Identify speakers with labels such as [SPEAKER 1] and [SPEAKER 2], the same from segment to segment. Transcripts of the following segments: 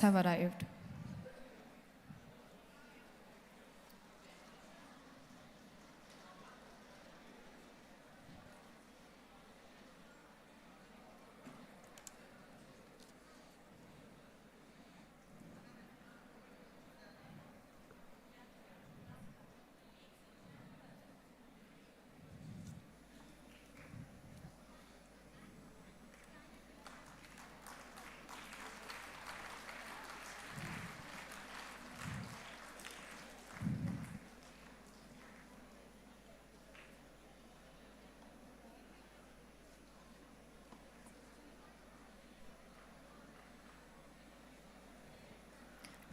[SPEAKER 1] have arrived.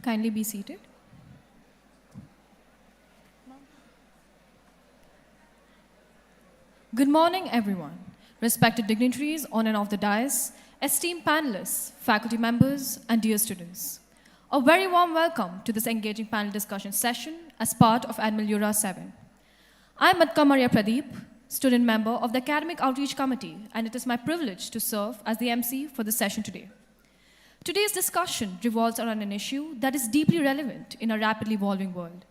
[SPEAKER 1] Kindly be seated. Good morning, everyone. Respected dignitaries on and off the dais, esteemed panelists, faculty members, and dear students. A very warm welcome to this engaging panel discussion session as part of Meliora 7. I'm Matka Maria Pradeep, student member of the Academic Outreach Committee, and it is my privilege to serve as the MC for the session today. Today's discussion revolves around an issue that is deeply relevant in a rapidly evolving world: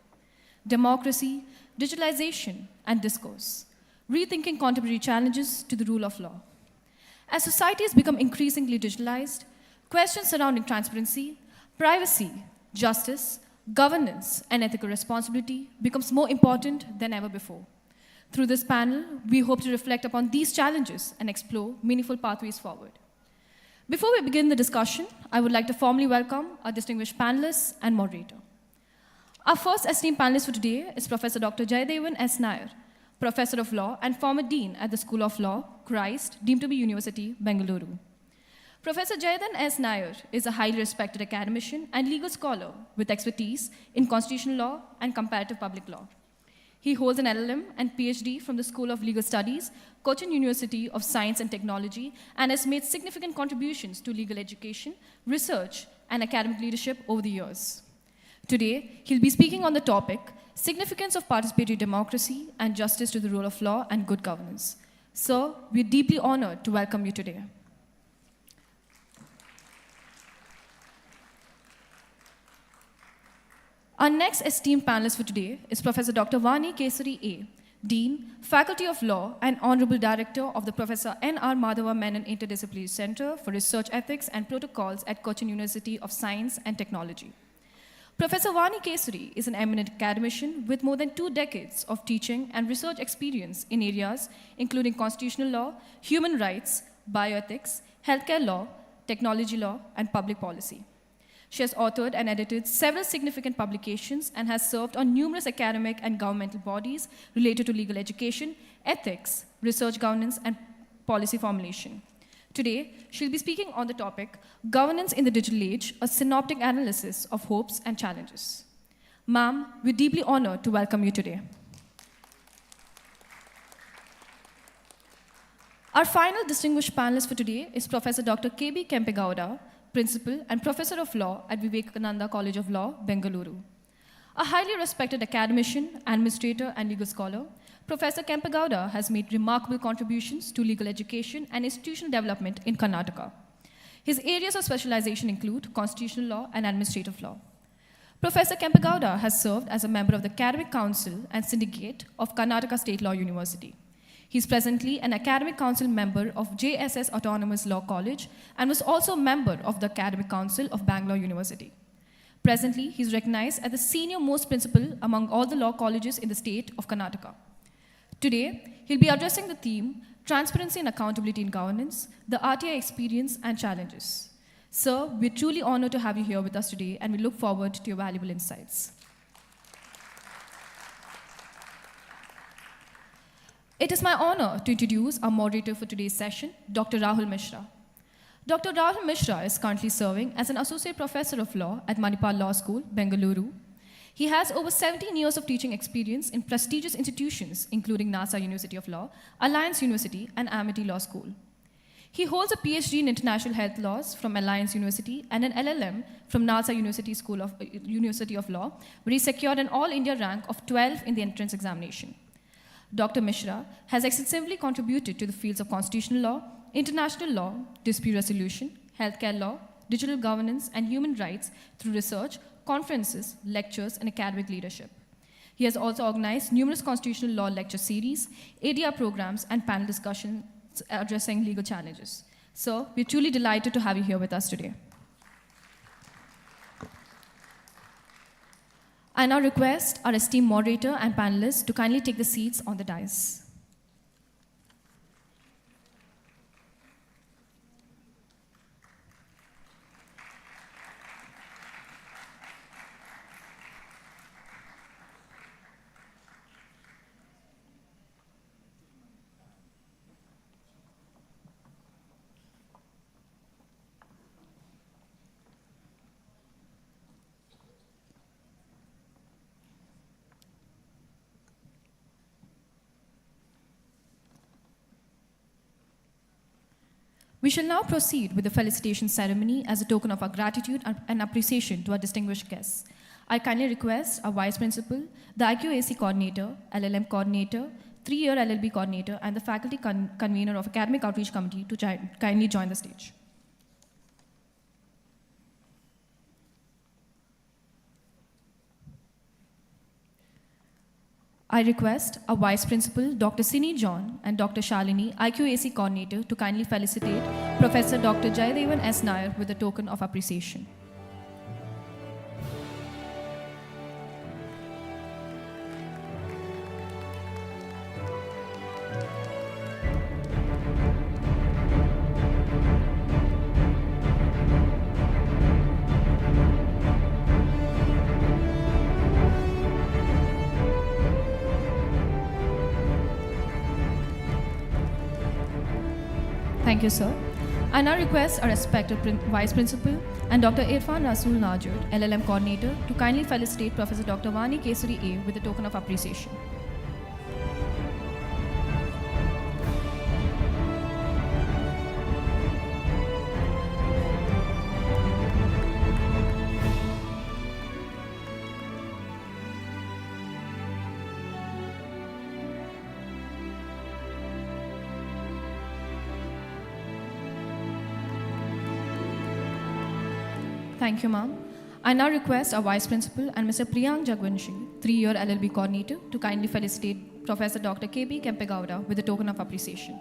[SPEAKER 1] democracy, digitalization, and discourse, rethinking contemporary challenges to the rule of law. As societies become increasingly digitalized, questions surrounding transparency, privacy, justice, governance, and ethical responsibility becomes more important than ever before. Through this panel, we hope to reflect upon these challenges and explore meaningful pathways forward. Before we begin the discussion, I would like to formally welcome our distinguished panelists and moderator. Our first esteemed panelist for today is Professor Dr. Jayadevan S. Nair, Professor of Law and former Dean at the School of Law, Christ, deemed to be University, Bengaluru. Professor Jayadevan S. Nair is a highly respected academician and legal scholar with expertise in constitutional law and comparative public law. He holds an LLM and PhD from the School of Legal Studies, Cochin University of Science and Technology, and has made significant contributions to legal education, research, and academic leadership over the years. Today, he'll be speaking on the topic, Significance of Participatory Democracy and Justice to the Rule of Law and Good Governance. Sir, we're deeply honored to welcome you today. Our next esteemed panelist for today is Professor Dr. Vani Kesari A., Dean, Faculty of Law and Honorable Director of the Professor N.R. Madhava Menon Interdisciplinary Center for Research Ethics and Protocols at Cochin University of Science and Technology. Professor Vani Kesari is an eminent academician with more than 2 decades of teaching and research experience in areas including constitutional law, human rights, bioethics, healthcare law, technology law, and public policy. She has authored and edited several significant publications and has served on numerous academic and governmental bodies related to legal education, ethics, research governance, and policy formulation. Today, she'll be speaking on the topic, Governance in the Digital Age, a synoptic analysis of hopes and challenges. Ma'am, we're deeply honored to welcome you today. Our final distinguished panelist for today is Professor Dr. K.B. Kempegowda, Principal and Professor of Law at Vivekananda College of Law, Bengaluru. A highly respected academician, administrator, and legal scholar, Professor Kempegowda has made remarkable contributions to legal education and institutional development in Karnataka. His areas of specialization include constitutional law and administrative law. Professor Kempegowda has served as a member of the Academic Council and Syndicate of Karnataka State Law University. He is presently an Academic Council member of JSS Autonomous Law College and was also a member of the Academic Council of Bangalore University. Presently, he is recognized as the senior most principal among all the law colleges in the state of Karnataka. Today, he'll be addressing the theme, Transparency and Accountability in Governance, the RTI Experience and Challenges. Sir, we're truly honored to have you here with us today, and we look forward to your valuable insights. It is my honor to introduce our moderator for today's session, Dr. Rahul Mishra. Dr. Rahul Mishra is currently serving as an Associate Professor of Law at Manipal Law School, Bengaluru. He has over 17 years of teaching experience in prestigious institutions, including NASA University of Law, Alliance University, and Amity Law School. He holds a PhD in International Health Laws from Alliance University and an LLM from NASA University of Law, where he secured an All India rank of 12 in the entrance examination. Dr. Mishra has extensively contributed to the fields of constitutional law, international law, dispute resolution, healthcare law, digital governance, and human rights through research, conferences, lectures, and academic leadership. He has also organized numerous constitutional law lecture series, ADR programs, and panel discussions addressing legal challenges. So, we're truly delighted to have you here with us today. I now request our esteemed moderator and panelists to kindly take the seats on the dais. We shall now proceed with the felicitation ceremony as a token of our gratitude and appreciation to our distinguished guests. I kindly request our Vice Principal, the IQAC Coordinator, LLM Coordinator, 3-year LLB Coordinator, and the Faculty Convener of Academic Outreach Committee to kindly join the stage. I request our Vice Principal, Dr. Sini John, and Dr. Shalini, IQAC Coordinator, to kindly felicitate Professor Dr. Jayadevan S. Nair with a token of appreciation. Thank you, sir. I now request our respected Vice Principal and Dr. Irfan Rasul Najud, LLM Coordinator, to kindly felicitate Professor Dr. Vani Kesari A with a token of appreciation. Thank you, ma'am. I now request our Vice Principal and Mr. Priyank Jagvanshi, 3-year LLB Coordinator, to kindly felicitate Professor Dr. K.B. Kempegowda with a token of appreciation.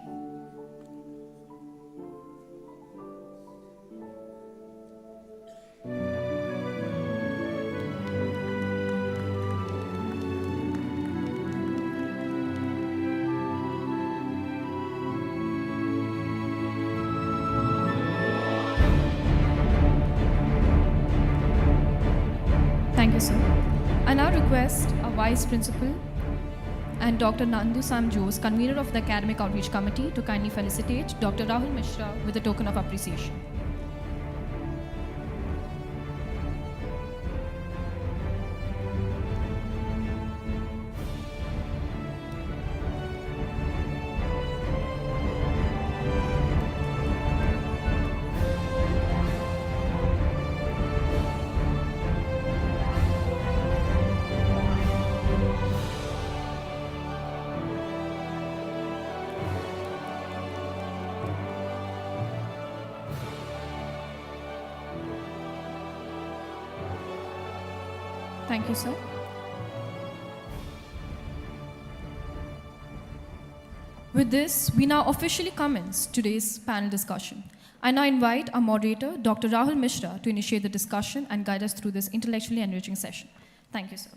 [SPEAKER 1] Thank you, sir. I now request our Vice Principal and Dr. Nandu Sam Jose, Convener of the Academic Outreach Committee, to kindly felicitate Dr. Rahul Mishra with a token of appreciation. Thank you, sir. With this, we now officially commence today's panel discussion. I now invite our moderator, Dr. Rahul Mishra, to initiate the discussion and guide us through this intellectually enriching session. Thank you, sir.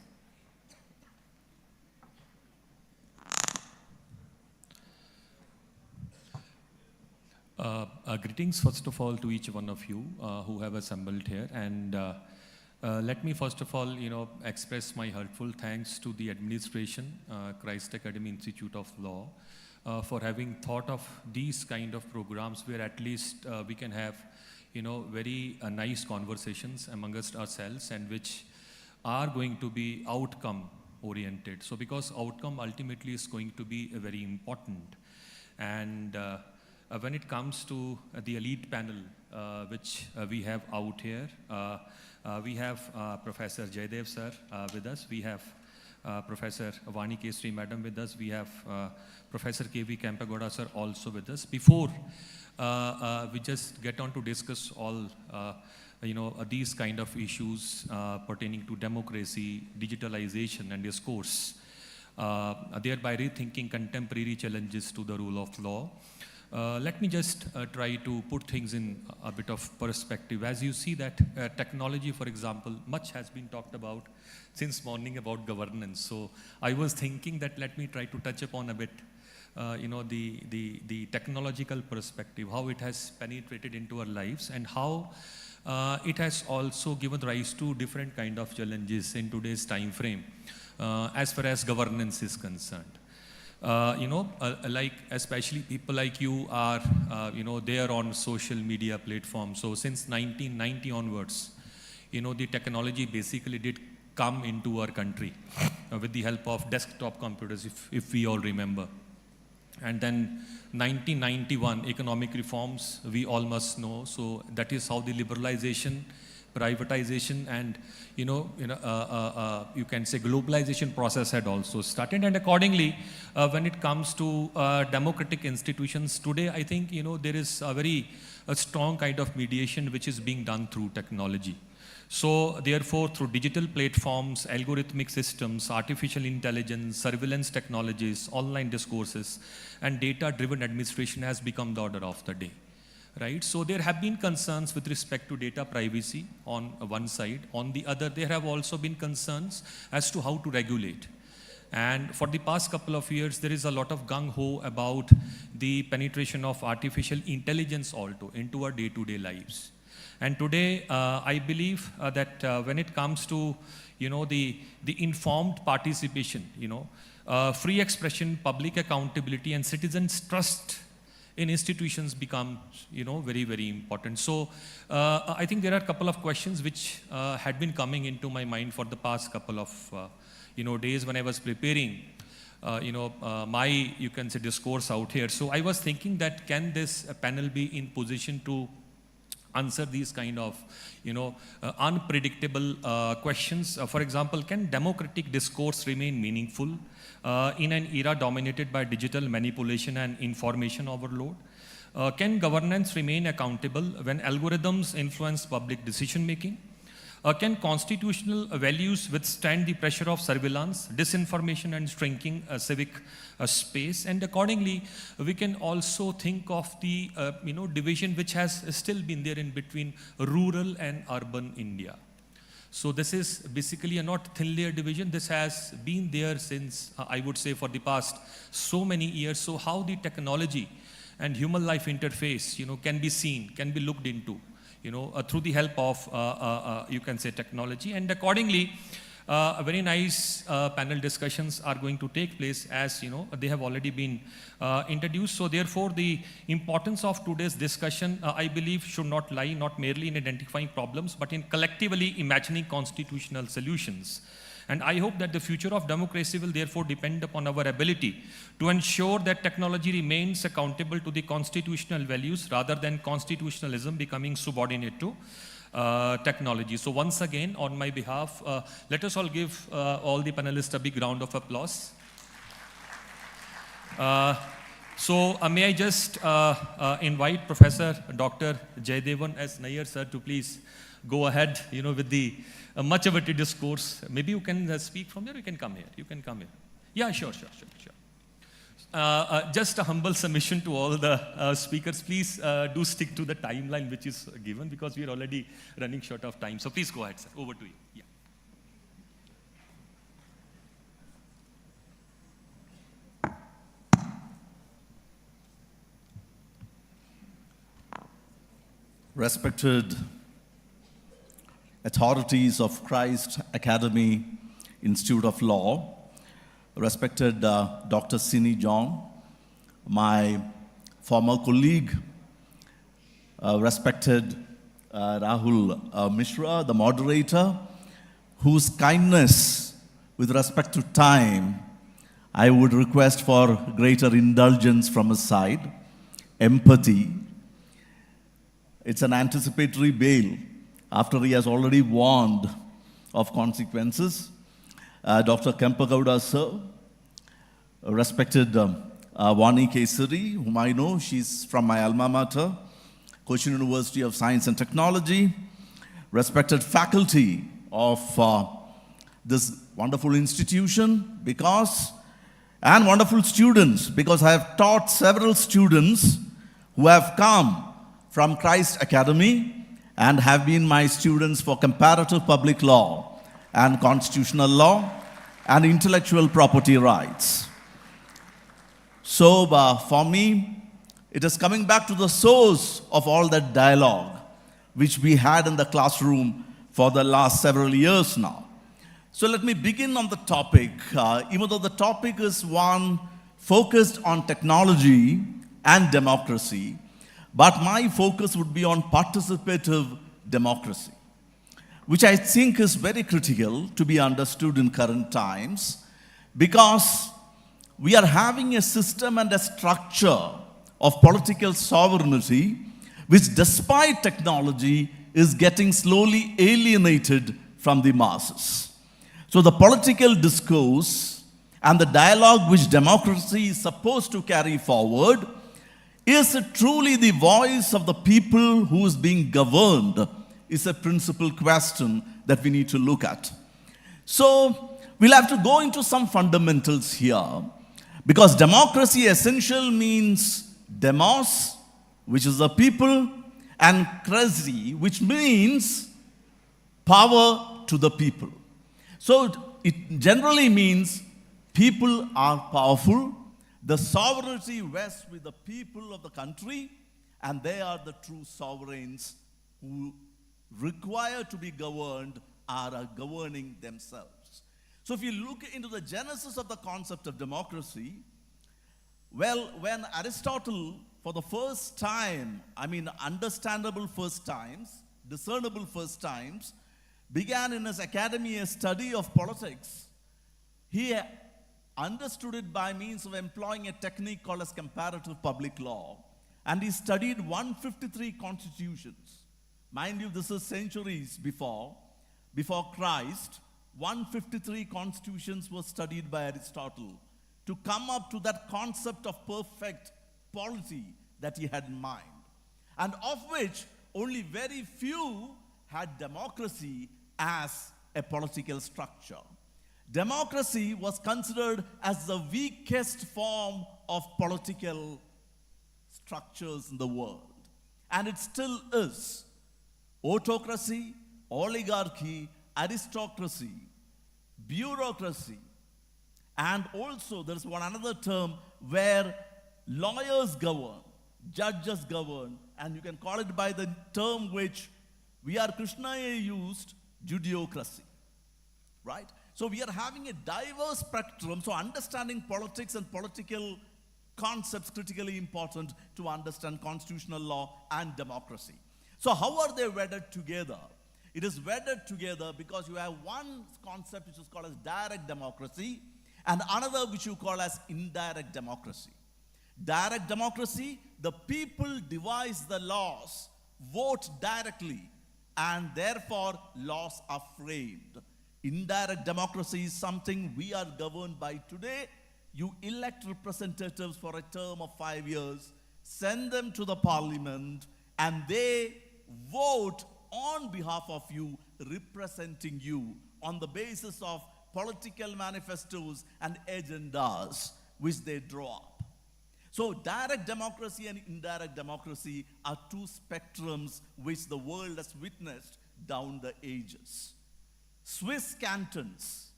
[SPEAKER 2] Greetings, first of all, to each one of you who have assembled here. And let me first of all, express my heartfelt thanks to the administration, Christ Academy Institute of Law, for having thought of these kind of programs where at least we can have, very nice conversations amongst ourselves and which are going to be outcome oriented. So because outcome ultimately is going to be very important. And when it comes to the elite panel, which we have out here, we have Professor Jayadev sir with us. We have Professor Vani Kesri Madam with us. We have Professor K.V. Kempagoda sir also with us. Before we just get on to discuss all these kind of issues pertaining to democracy, digitalization and discourse, thereby rethinking contemporary challenges to the rule of law. Let me just try to put things in a bit of perspective. As you see that technology, for example, much has been talked about since morning about governance. So I was thinking that let me try to touch upon a bit, the technological perspective, how it has penetrated into our lives and how it has also given rise to different kind of challenges in today's time frame as far as governance is concerned. Like especially people like you are, there on social media platforms. So since 1990 onwards, the technology basically did come into our country with the help of desktop computers, if we all remember. And then 1991 economic reforms, we all must know. So that is how the liberalization, privatization and you can say globalization process had also started. And accordingly, when it comes to democratic institutions today, I think there is a strong kind of mediation which is being done through technology. So therefore, through digital platforms, algorithmic systems, artificial intelligence, surveillance technologies, online discourses, and data-driven administration has become the order of the day. Right? So there have been concerns with respect to data privacy on one side. On the other, there have also been concerns as to how to regulate. And for the past couple of years, there is a lot of gung-ho about the penetration of artificial intelligence also into our day-to-day lives. And today, I believe that when it comes to the informed participation, free expression, public accountability, and citizens' trust in institutions become, very, very important. So I think there are a couple of questions which had been coming into my mind for the past couple of, days when I was preparing, my, you can say, discourse out here. So I was thinking that can this panel be in position to answer these kind of, unpredictable questions. For example, can democratic discourse remain meaningful in an era dominated by digital manipulation and information overload? Can governance remain accountable when algorithms influence public decision making? Can constitutional values withstand the pressure of surveillance, disinformation and shrinking civic space? And accordingly, we can also think of the division which has still been there in between rural and urban India. So this is basically a not thin layer division. This has been there since, I would say, for the past so many years. So how the technology and human life interface, can be seen, can be looked into, through the help of, you can say, technology. And accordingly, very nice panel discussions are going to take place, as they have already been introduced. So therefore, the importance of today's discussion, I believe, should not lie not merely in identifying problems, but in collectively imagining constitutional solutions. And I hope that the future of democracy will therefore depend upon our ability to ensure that technology remains accountable to the constitutional values rather than constitutionalism becoming subordinate to technology. So once again, on my behalf, let us all give all the panelists a big round of applause. May I just invite Professor Dr. Jayadevan S. Nair sir to please go ahead, with the much awaited discourse. Maybe you can speak from there, you can come here. You can come here. Yeah, sure. Just a humble submission to all the speakers. Please do stick to the timeline which is given, because we are already running short of time. So please go ahead, sir. Over to you. Yeah.
[SPEAKER 3] Respected authorities of Christ Academy Institute of Law, respected Dr. Sini Jong, my former colleague, respected Rahul Mishra, the moderator, whose kindness with respect to time, I would request for greater indulgence from his side, empathy. It's an anticipatory bail after he has already warned of consequences. Dr. Kempagowda, sir, respected Vani Kesari, whom I know, she's from my alma mater, Cochin University of Science and Technology, respected faculty of this wonderful institution, and wonderful students, because I have taught several students who have come from Christ Academy and have been my students for comparative public law and constitutional law and intellectual property rights. So for me, it is coming back to the source of all that dialogue which we had in the classroom for the last several years now. So let me begin on the topic, even though the topic is one focused on technology and democracy, but my focus would be on participative democracy, which I think is very critical to be understood in current times, because we are having a system and a structure of political sovereignty which, despite technology, is getting slowly alienated from the masses. So the political discourse and the dialogue which democracy is supposed to carry forward, is it truly the voice of the people who is being governed, is a principal question that we need to look at. So we'll have to go into some fundamentals here, because democracy essential means demos, which is the people, and cracy, which means power to the people. So it generally means people are powerful, the sovereignty rests with the people of the country, and they are the true sovereigns who require to be governed are governing themselves. So if you look into the genesis of the concept of democracy, well, when Aristotle, for the first time, understandable first times, discernible first times, began in his academy a study of politics, he understood it by means of employing a technique called as comparative public law. And he studied 153 constitutions. Mind you, this is centuries before Christ. 153 constitutions were studied by Aristotle to come up to that concept of perfect polity that he had in mind, and of which only very few had democracy as a political structure. Democracy was considered as the weakest form of political structures in the world, and it still is. Autocracy, oligarchy, aristocracy, bureaucracy, and also there's another term where lawyers govern, judges govern, and you can call it by the term which Krishna used, Judeocracy, right? So we are having a diverse spectrum, so understanding politics and political concepts critically important to understand constitutional law and democracy. So how are they wedded together? It is wedded together because you have one concept which is called as direct democracy and another which you call as indirect democracy. Direct democracy, the people devise the laws, vote directly, and therefore laws are framed. Indirect democracy is something we are governed by today. You elect representatives for a term of 5 years, send them to the parliament, and they vote on behalf of you, representing you on the basis of political manifestos and agendas which they draw up. So direct democracy and indirect democracy are two spectrums which the world has witnessed down the ages. Swiss cantons,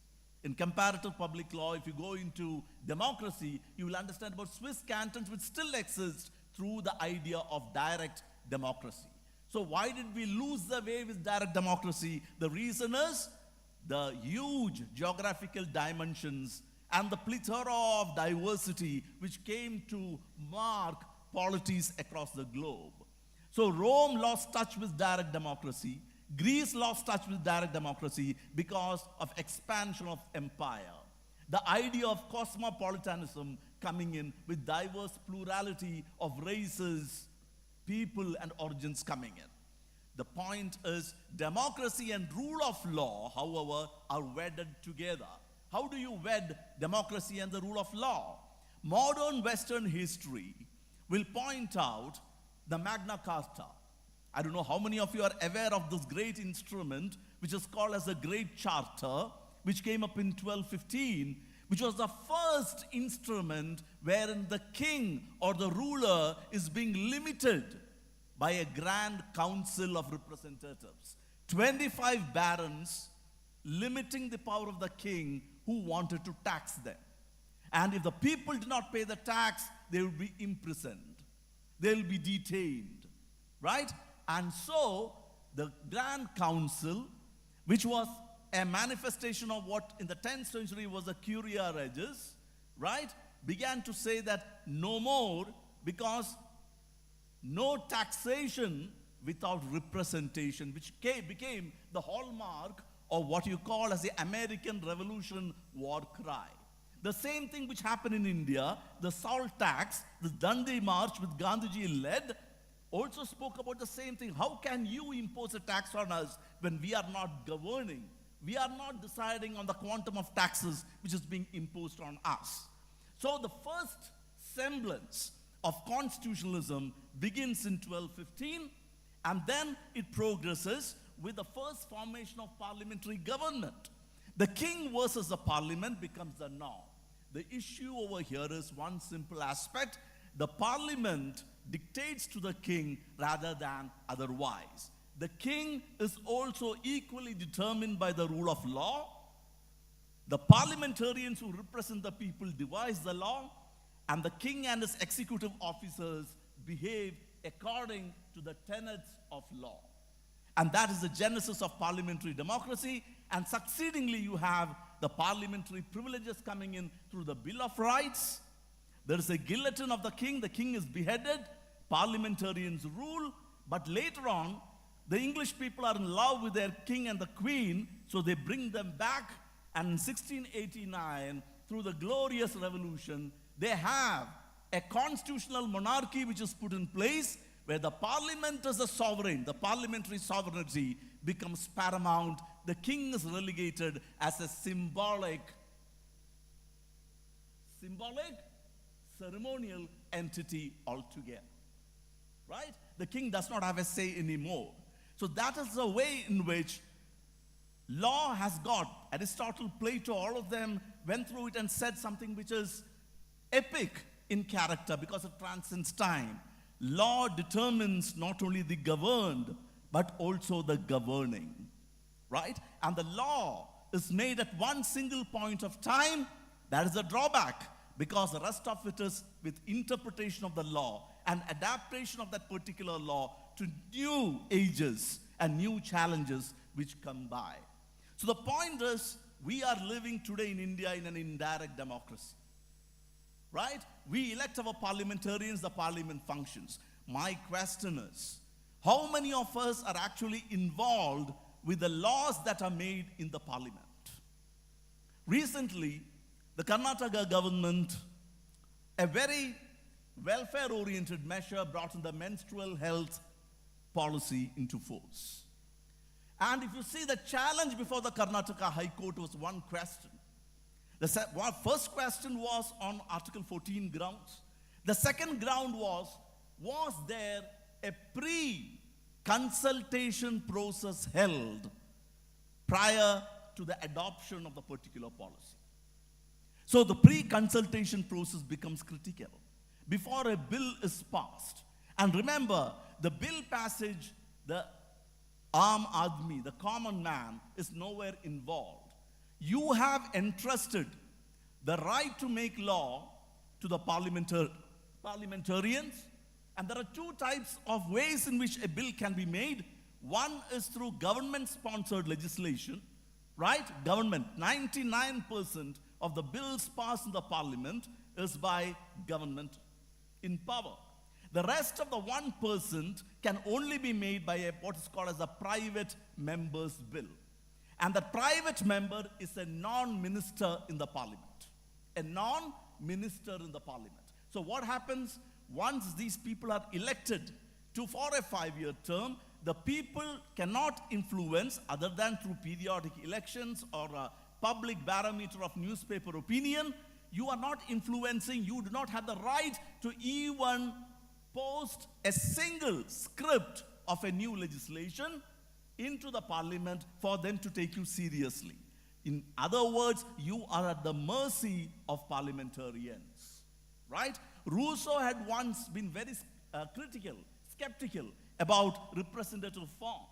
[SPEAKER 3] in comparative public law, if you go into democracy, you will understand about Swiss cantons which still exist through the idea of direct democracy. So why did we lose the way with direct democracy? The reason is the huge geographical dimensions and the plethora of diversity which came to mark polities across the globe. So Rome lost touch with direct democracy. Greece lost touch with direct democracy because of expansion of empire. The idea of cosmopolitanism coming in with diverse plurality of races, people, and origins coming in. The point is, democracy and rule of law, however, are wedded together. How do you wed democracy and the rule of law? Modern Western history will point out the Magna Carta. I don't know how many of you are aware of this great instrument, which is called as the Great Charter, which came up in 1215, which was the first instrument wherein the king or the ruler is being limited by a grand council of representatives. 25 barons limiting the power of the king who wanted to tax them. And if the people did not pay the tax, they would be imprisoned. They will be detained, right? And so the Grand Council, which was a manifestation of what in the 10th century was the Curia Regis, right, began to say that no more, because no taxation without representation, which became the hallmark of what you call as the American Revolution war cry. The same thing which happened in India, the salt tax, the Dandi March with Gandhiji led, also spoke about the same thing. How can you impose a tax on us when we are not governing? We are not deciding on the quantum of taxes which is being imposed on us. So the first semblance of constitutionalism begins in 1215, and then it progresses with the first formation of parliamentary government. The king versus the parliament becomes the norm. The issue over here is one simple aspect. The parliament dictates to the king rather than otherwise. The king is also equally determined by the rule of law. The parliamentarians who represent the people devise the law, and the king and his executive officers behave according to the tenets of law. And that is the genesis of parliamentary democracy. And succeedingly, you have the parliamentary privileges coming in through the Bill of Rights. There is a guillotine of the king is beheaded, parliamentarians rule, but later on, the English people are in love with their king and the queen, so they bring them back, and in 1689, through the glorious revolution, they have a constitutional monarchy which is put in place, where the parliament is the sovereign, the parliamentary sovereignty becomes paramount. The king is relegated as a symbolic, ceremonial entity altogether, right? The king does not have a say anymore. So that is the way in which law has got, Aristotle, Plato, all of them went through it and said something which is epic in character because it transcends time. Law determines not only the governed, but also the governing, right? And the law is made at one single point of time. That is a drawback, because the rest of it is with interpretation of the law and adaptation of that particular law to new ages and new challenges which come by. So the point is, we are living today in India in an indirect democracy, right? We elect our parliamentarians, the parliament functions. My question is, how many of us are actually involved with the laws that are made in the parliament? Recently, the Karnataka government, a very welfare-oriented measure, brought in the menstrual health policy into force. And if you see, the challenge before the Karnataka High Court was one question. The first question was on Article 14 grounds. The second ground was there a pre-consultation process held prior to the adoption of the particular policy? So the pre-consultation process becomes critical before a bill is passed. And remember, the bill passage, the Aam Admi, the common man, is nowhere involved. You have entrusted the right to make law to the parliamentarians, and there are two types of ways in which a bill can be made. One is through government-sponsored legislation, right? Government, 99% of the bills passed in the parliament is by government in power. The rest of the 1% can only be made by what is called as a private member's bill. And the private member is a non-minister in the parliament. A non-minister in the parliament. So what happens once these people are elected for a 5-year term? The people cannot influence, other than through periodic elections or public barometer of newspaper opinion. You are not influencing, you do not have the right to even post a single script of a new legislation into the parliament for them to take you seriously. In other words, you are at the mercy of parliamentarians, right? Rousseau had once been very critical, skeptical about representative form,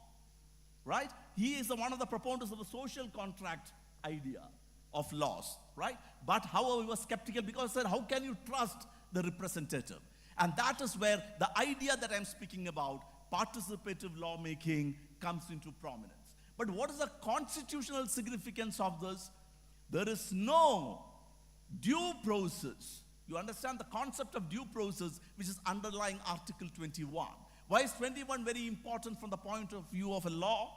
[SPEAKER 3] right? He is one of the proponents of the social contract idea of laws, right? But however, he was skeptical because he said, how can you trust the representative? And that is where the idea that I'm speaking about, participative lawmaking, comes into prominence. But what is the constitutional significance of this? There is no due process. You understand the concept of due process, which is underlying Article 21. Why is 21 very important from the point of view of a law?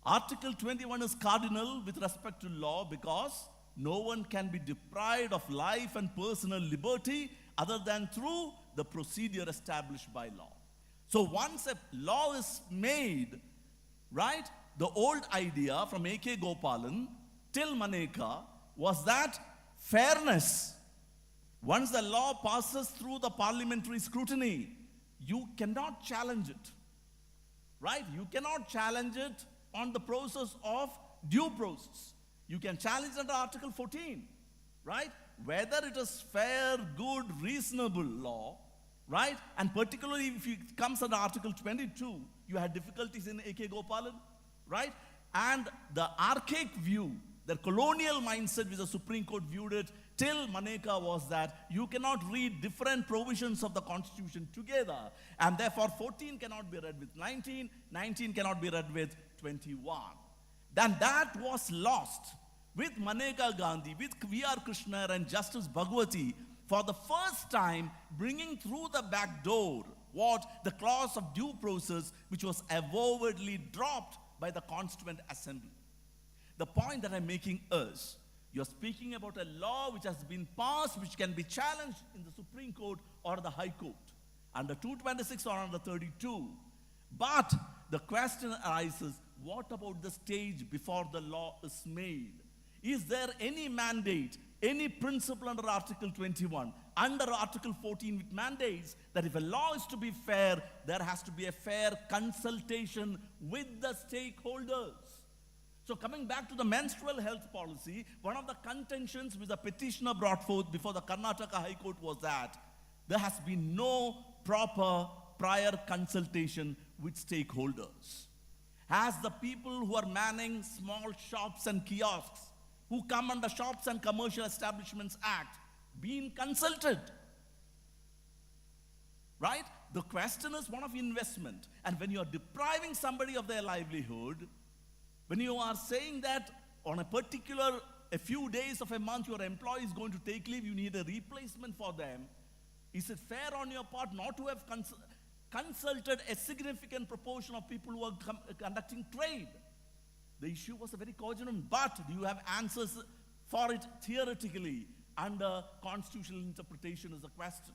[SPEAKER 3] Article 21 is cardinal with respect to law because no one can be deprived of life and personal liberty other than through the procedure established by law. So once a law is made, right, the old idea from A.K. Gopalan till Maneka was that fairness, once the law passes through the parliamentary scrutiny, you cannot challenge it, right? You cannot challenge it on the process of due process. You can challenge under Article 14, right? Whether it is fair, good, reasonable law, right? And particularly if it comes under Article 22, you had difficulties in A.K. Gopalan, right? And the archaic view, the colonial mindset which the Supreme Court viewed it till Maneka was that you cannot read different provisions of the Constitution together, and therefore 14 cannot be read with 19, 19 cannot be read with 21. Then that was lost with Maneka Gandhi, with V.R. Krishna and Justice Bhagwati, for the first time bringing through the back door what the clause of due process, which was avowedly dropped by the Constituent Assembly. The point that I'm making is, you're speaking about a law which has been passed, which can be challenged in the Supreme Court or the High Court, under 226 or under 32. But the question arises, what about the stage before the law is made? Is there any mandate, any principle under Article 21, under Article 14, which mandates that if a law is to be fair, there has to be a fair consultation with the stakeholders? So coming back to the menstrual health policy, one of the contentions which the petitioner brought forth before the Karnataka High Court was that there has been no proper prior consultation with stakeholders. Has the people who are manning small shops and kiosks, who come under Shops and Commercial Establishments Act, been consulted? Right? The question is one of investment. And when you are depriving somebody of their livelihood, when you are saying that on a few days of a month, your employee is going to take leave, you need a replacement for them, is it fair on your part not to have consulted a significant proportion of people who are conducting trade? The issue was a very cogent, but do you have answers for it theoretically under constitutional interpretation is the question.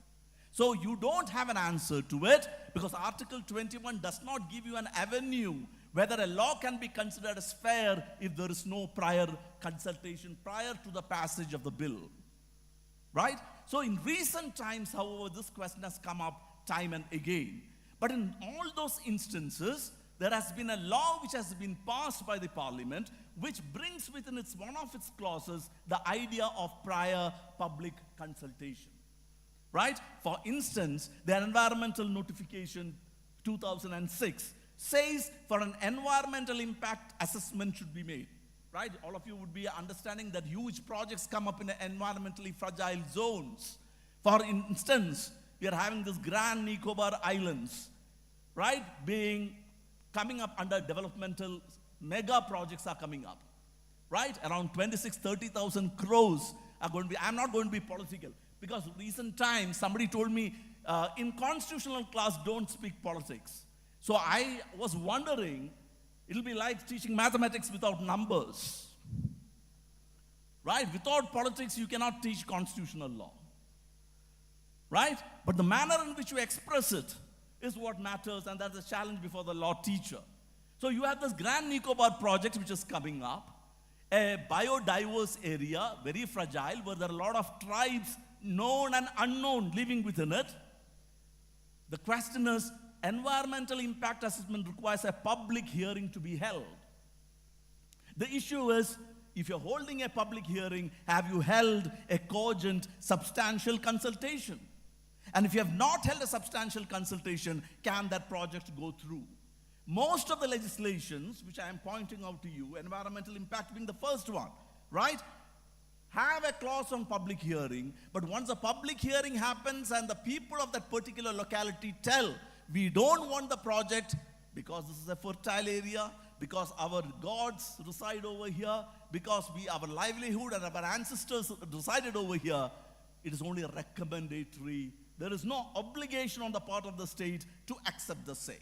[SPEAKER 3] So you don't have an answer to it because Article 21 does not give you an avenue whether a law can be considered as fair if there is no prior consultation prior to the passage of the bill. Right? So in recent times, however, this question has come up time and again. But in all those instances, there has been a law which has been passed by the parliament which brings within one of its clauses the idea of prior public consultation. Right? For instance, the environmental notification 2006 says for an environmental impact assessment should be made. Right? All of you would be understanding that huge projects come up in environmentally fragile zones. For instance, we are having this Grand Nicobar Islands, right, coming up under developmental mega projects are coming up. Right? Around 30,000 crores are going to be, I'm not going to be political, because recent times somebody told me in constitutional class don't speak politics. So I was wondering, it'll be like teaching mathematics without numbers. Right? Without politics, you cannot teach constitutional law. Right? But the manner in which you express it is what matters, and that's a challenge before the law teacher. So you have this Grand Nicobar project which is coming up. a biodiverse area, very fragile, where there are a lot of tribes, known and unknown, living within it. The question is, environmental impact assessment requires a public hearing to be held. The issue is, if you're holding a public hearing, have you held a cogent, substantial consultation? And if you have not held a substantial consultation, can that project go through? Most of the legislations, which I am pointing out to you, environmental impact being the first one, right? Have a clause on public hearing, but once a public hearing happens and the people of that particular locality tell, we don't want the project because this is a fertile area, because our gods reside over here, because our livelihood and our ancestors resided over here, it is only recommendatory. There is no obligation on the part of the state to accept the same.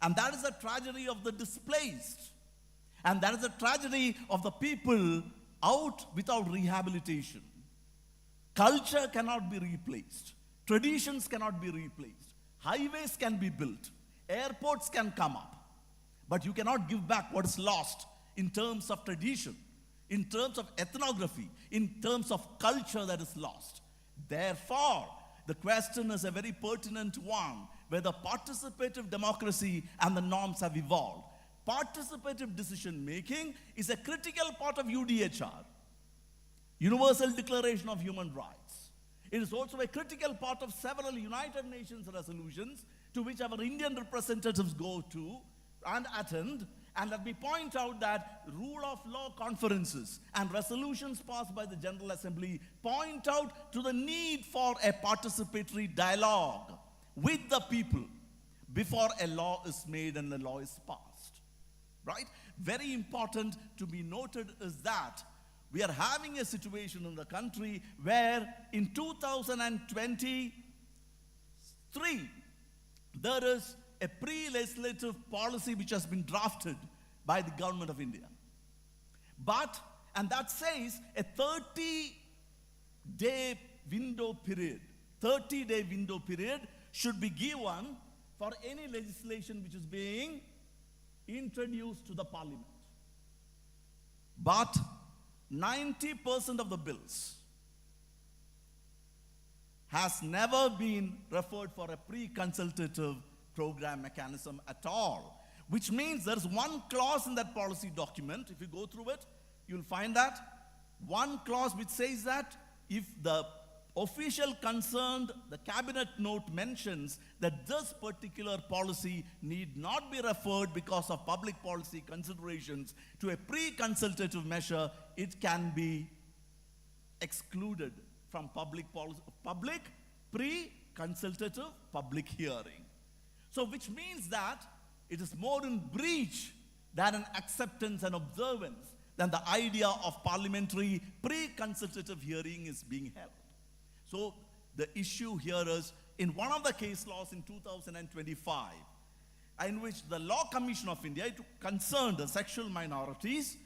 [SPEAKER 3] And that is the tragedy of the displaced. And that is the tragedy of the people out without rehabilitation. Culture cannot be replaced. Traditions cannot be replaced. Highways can be built. Airports can come up. But you cannot give back what is lost in terms of tradition, in terms of ethnography, in terms of culture that is lost. Therefore, the question is a very pertinent one, whether participative democracy and the norms have evolved. Participative decision making is a critical part of UDHR, Universal Declaration of Human Rights. It is also a critical part of several United Nations resolutions to which our Indian representatives go to and attend. And let me point out that rule of law conferences and resolutions passed by the General Assembly point out to the need for a participatory dialogue with the people before a law is made and a law is passed. Right? Very important to be noted is that we are having a situation in the country where in 2023, there is a pre-legislative policy which has been drafted by the government of India. And that says a 30-day window period, 30-day window period should be given for any legislation which is being introduced to the parliament. But 90% of the bills has never been referred for a pre-consultative program mechanism at all, which means there's one clause in that policy document. If you go through it, you'll find that one clause which says that if the official concerned, the cabinet note mentions that this particular policy need not be referred because of public policy considerations to a pre-consultative measure, it can be excluded from public pre-consultative public hearing. So which means that it is more in breach than an acceptance and observance than the idea of parliamentary pre-consultative hearing is being held. So the issue here is, in one of the case laws in 2025, in which the Law Commission of India, it concerned the sexual minorities,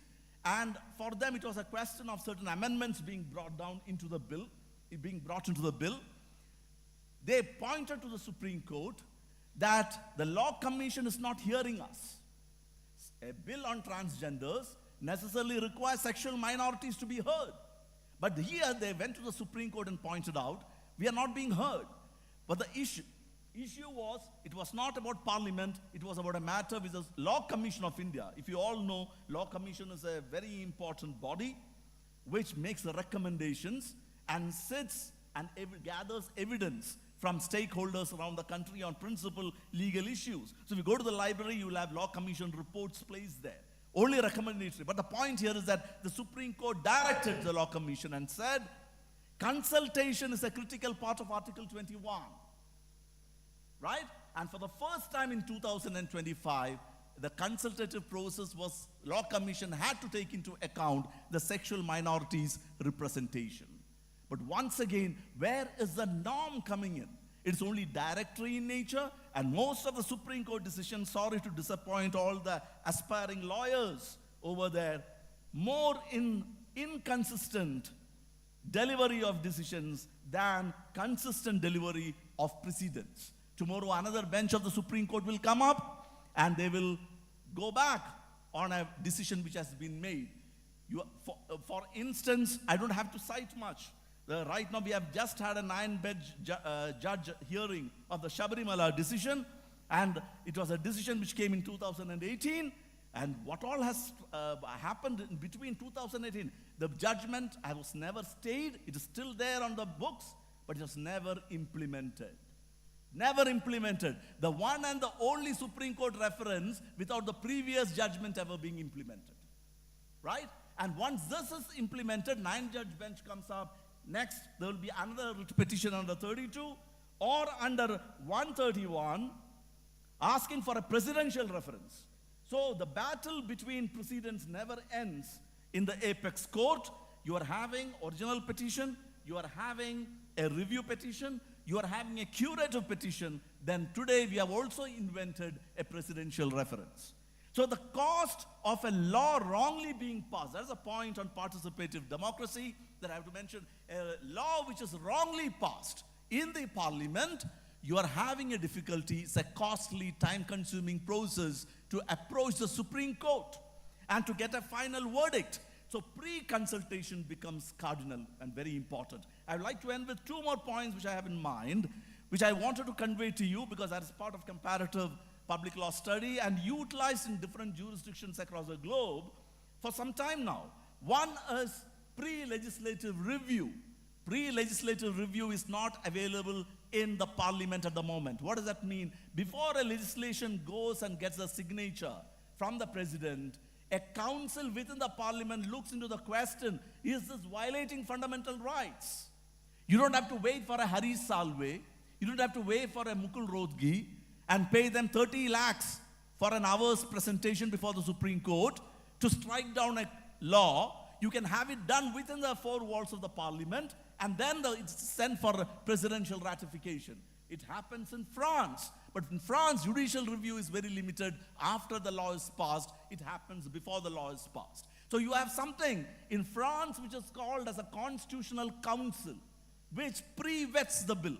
[SPEAKER 3] and for them it was a question of certain amendments being brought into the bill. They pointed to the Supreme Court that the Law Commission is not hearing us. A bill on transgenders necessarily requires sexual minorities to be heard. But here they went to the Supreme Court and pointed out, we are not being heard. But the issue was, it was not about Parliament, it was about a matter with the Law Commission of India. If you all know, Law Commission is a very important body which makes the recommendations and sits and gathers evidence from stakeholders around the country on principal legal issues. So if you go to the library, you will have Law Commission reports placed there. Only recommendatory. But the point here is that the Supreme Court directed the Law Commission and said, consultation is a critical part of Article 21. Right? And for the first time in 2025, the consultative process was, Law Commission had to take into account the sexual minorities' representation. But once again, where is the norm coming in? It's only directory in nature, and most of the Supreme Court decisions, sorry to disappoint all the aspiring lawyers over there, more inconsistent delivery of decisions than consistent delivery of precedents. Tomorrow another bench of the Supreme Court will come up and they will go back on a decision which has been made. For instance, I don't have to cite much. Right now, we have just had a 9-bench judge hearing of the Shabarimala decision, and it was a decision which came in 2018. And what all has happened in between 2018, the judgment was never stayed. It is still there on the books, but it was never implemented. Never implemented. The one and the only Supreme Court reference without the previous judgment ever being implemented. Right? And once this is implemented, 9-judge bench comes up. Next, there will be another writ petition under 32 or under 131 asking for a presidential reference. So the battle between precedents never ends in the apex court. You are having original petition, you are having a review petition, you are having a curative petition. Then today we have also invented a presidential reference. So the cost of a law wrongly being passed, that's a point on participative democracy that I have to mention. A law which is wrongly passed in the parliament, you are having a difficulty. It's a costly, time-consuming process to approach the Supreme Court and to get a final verdict. So pre-consultation becomes cardinal and very important. I would like to end with 2 more points which I have in mind, which I wanted to convey to you because that is part of comparative public law study and utilized in different jurisdictions across the globe for some time now. One is pre-legislative review. Pre-legislative review is not available in the parliament at the moment. What does that mean? Before a legislation goes and gets a signature from the president, a council within the parliament looks into the question, is this violating fundamental rights? You don't have to wait for a Harish Salve. You don't have to wait for a Mukul Rohtgi and pay them 30 lakhs for an hour's presentation before the Supreme Court to strike down a law. You can have it done within the 4 walls of the parliament, and then it's sent for presidential ratification. It happens in France. But in France, judicial review is very limited. After the law is passed, it happens before the law is passed. So you have something in France which is called as a constitutional council, which pre-vets the bill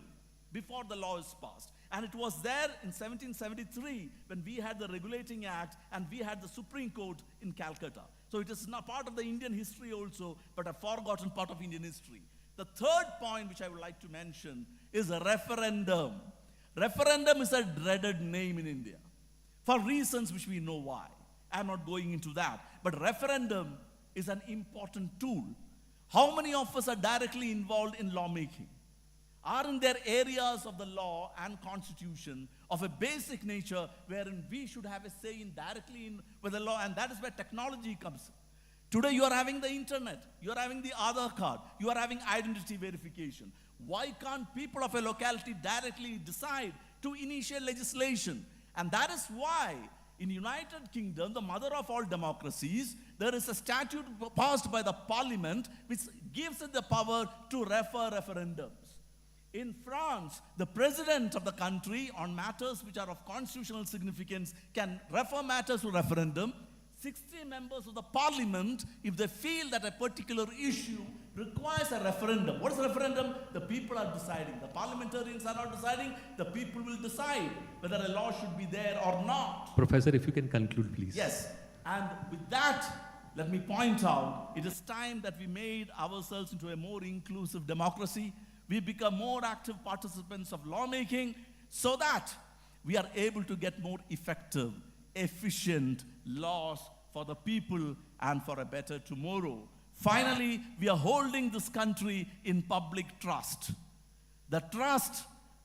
[SPEAKER 3] before the law is passed. And it was there in 1773 when we had the Regulating Act and we had the Supreme Court in Calcutta. So it is not part of the Indian history also, but a forgotten part of Indian history. The third point which I would like to mention is a referendum. Referendum is a dreaded name in India for reasons which we know why. I'm not going into that. But referendum is an important tool. How many of us are directly involved in lawmaking? Are in there areas of the law and constitution of a basic nature wherein we should have a say in directly in with the law, and that is where technology comes in. Today you are having the internet, you are having the Aadhaar card, you are having identity verification. Why can't people of a locality directly decide to initiate legislation? And that is why in United Kingdom, the mother of all democracies, there is a statute passed by the parliament which gives it the power to refer referendums. In France, the president of the country on matters which are of constitutional significance can refer matters to referendum. 60 members of the parliament, if they feel that a particular issue requires a referendum. What is a referendum? The people are deciding. The parliamentarians are not deciding. The people will decide whether a law should be there or not.
[SPEAKER 2] Professor, if you can conclude, please.
[SPEAKER 3] Yes. And with that, let me point out, it is time that we made ourselves into a more inclusive democracy. We become more active participants of lawmaking so that we are able to get more effective, efficient laws for the people and for a better tomorrow. Finally, we are holding this country in public trust. The trust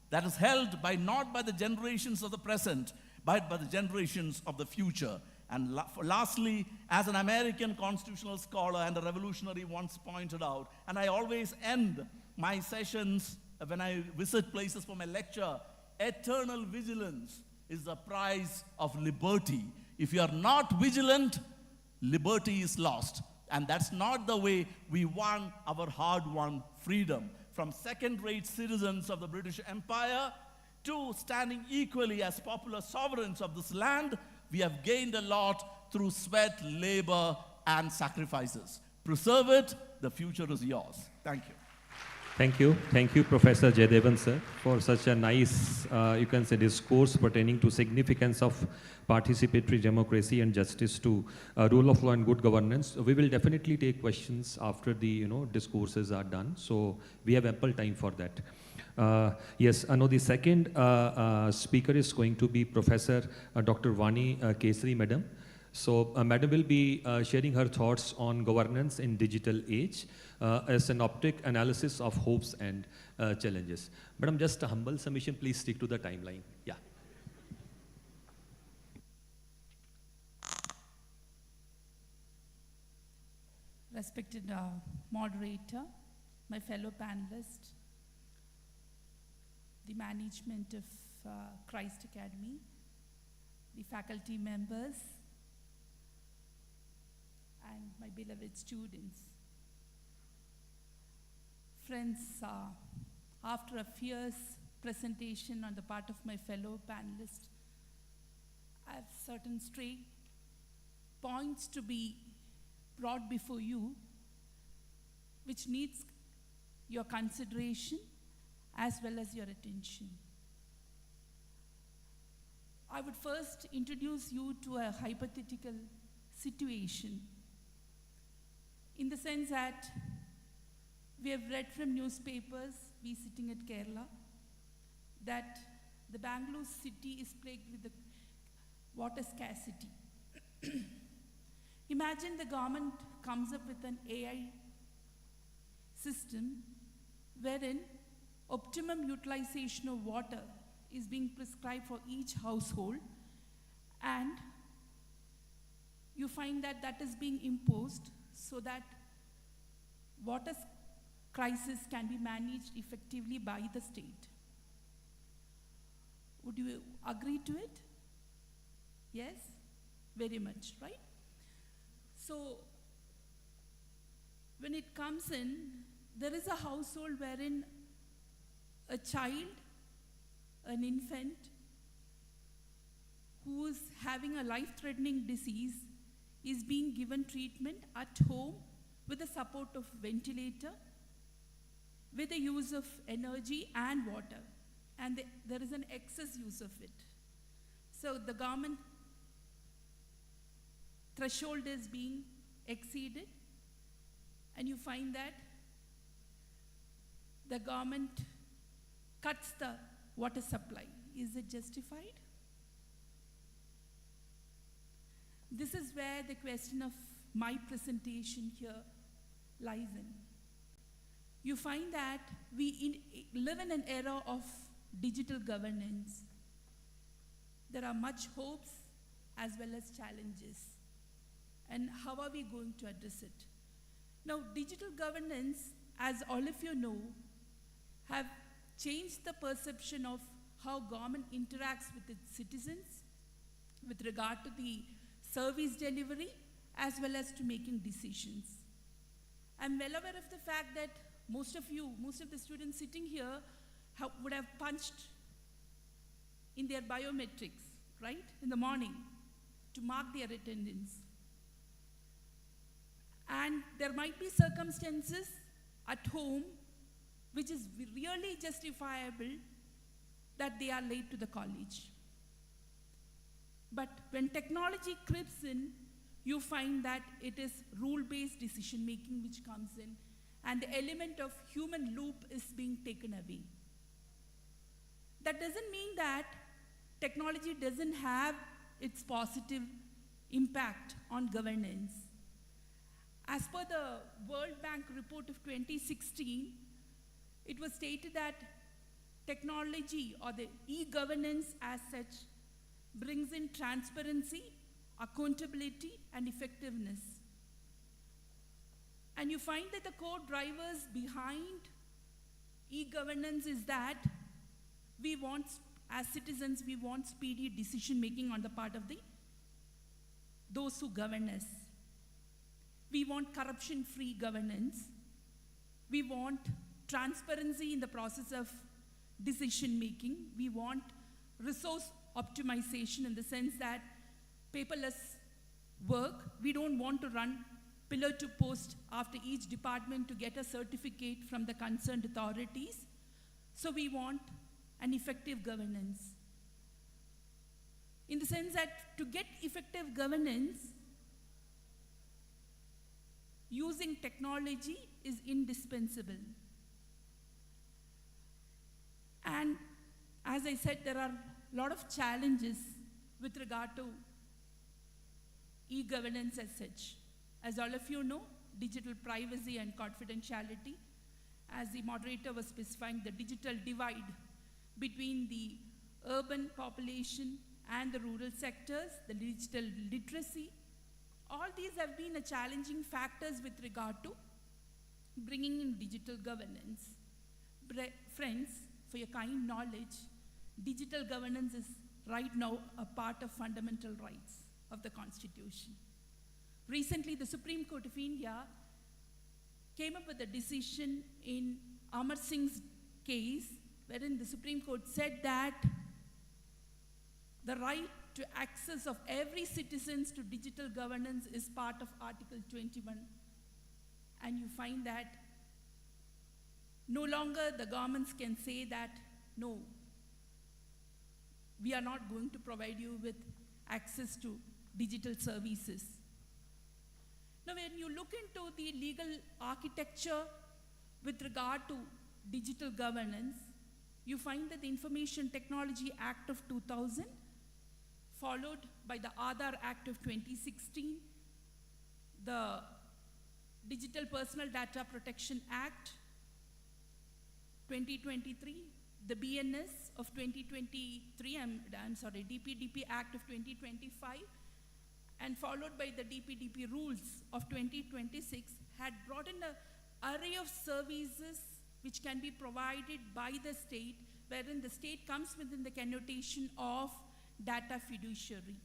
[SPEAKER 3] that is held by not by the generations of the present, but by the generations of the future. And lastly, as an American constitutional scholar and a revolutionary once pointed out, and I always end my sessions when I visit places for my lecture, eternal vigilance is the price of liberty. If you are not vigilant, liberty is lost. And that's not the way we won our hard-won freedom. From second-rate citizens of the British Empire to standing equally as popular sovereigns of this land, we have gained a lot through sweat, labor, and sacrifices. Preserve it, the future is yours. Thank you.
[SPEAKER 4] Thank you, Professor Jaydevan sir, for such a nice, you can say, discourse pertaining to significance of participatory democracy and justice to rule of law and good governance. We will definitely take questions after the discourses are done, so we have ample time for that. Yes, I know the second speaker is going to be Professor Dr. Vani Kesari, madam. So, Madam will be sharing her thoughts on governance in digital age as an optic analysis of hopes and challenges. Madam, just a humble submission, please stick to the timeline. Yeah.
[SPEAKER 5] Respected moderator, my fellow panelists, the management of Christ Academy, the faculty members, and my beloved students. Friends, after a fierce presentation on the part of my fellow panelists, I have certain stray points to be brought before you, which needs your consideration as well as your attention. I would first introduce you to a hypothetical situation, in the sense that we have read from newspapers, we sitting at Kerala, that the Bangalore city is plagued with the water scarcity. Imagine the government comes up with an AI system wherein optimum utilization of water is being prescribed for each household, and you find that that is being imposed so that water crisis can be managed effectively by the state. Would you agree to it? Yes? Very much, right? So, when it comes in, there is a household wherein a child, an infant, who is having a life-threatening disease is being given treatment at home with the support of ventilator, with the use of energy and water, and there is an excess use of it. So the government threshold is being exceeded, and you find that the government cuts the water supply. Is it justified? This is where the question of my presentation here lies in. You find that we live in an era of digital governance. There are much hopes as well as challenges. And how are we going to address it? Now, digital governance, as all of you know, have changed the perception of how government interacts with its citizens with regard to the service delivery as well as to making decisions. I'm well aware of the fact that most of the students sitting here would have punched in their biometrics, right, in the morning to mark their attendance. And there might be circumstances at home which is really justifiable that they are late to the college. But when technology creeps in, you find that it is rule-based decision-making which comes in, and the element of human loop is being taken away. That doesn't mean that technology doesn't have its positive impact on governance. As per the World Bank report of 2016, it was stated that technology or the e-governance as such brings in transparency, accountability, and effectiveness. And you find that the core drivers behind e-governance is that we want, as citizens, we want speedy decision making on the part of those who govern us. We want corruption-free governance. We want transparency in the process of decision making. We want resource optimization in the sense that paperless work. We don't want to run pillar to post after each department to get a certificate from the concerned authorities. So we want an effective governance. In the sense that to get effective governance, using technology is indispensable. And as I said, there are a lot of challenges with regard to e-governance as such. As all of you know, digital privacy and confidentiality, as the moderator was specifying, the digital divide between the urban population and the rural sectors, the digital literacy, all these have been a challenging factors with regard to bringing in digital governance. Friends, for your kind knowledge, digital governance is right now a part of fundamental rights of the Constitution. Recently, the Supreme Court of India came up with a decision in Amar Singh's case, wherein the Supreme Court said that the right to access of every citizen to digital governance is part of Article 21. And you find that no longer the governments can say that, no, we are not going to provide you with access to digital services. Now, when you look into the legal architecture with regard to digital governance, you find that the Information Technology Act of 2000, followed by the Aadhaar Act of 2016, the Digital Personal Data Protection Act 2023, the BNS of 2023, DPDP Act of 2025, and followed by the DPDP rules of 2026, had brought in an array of services which can be provided by the state, wherein the state comes within the connotation of data fiduciary.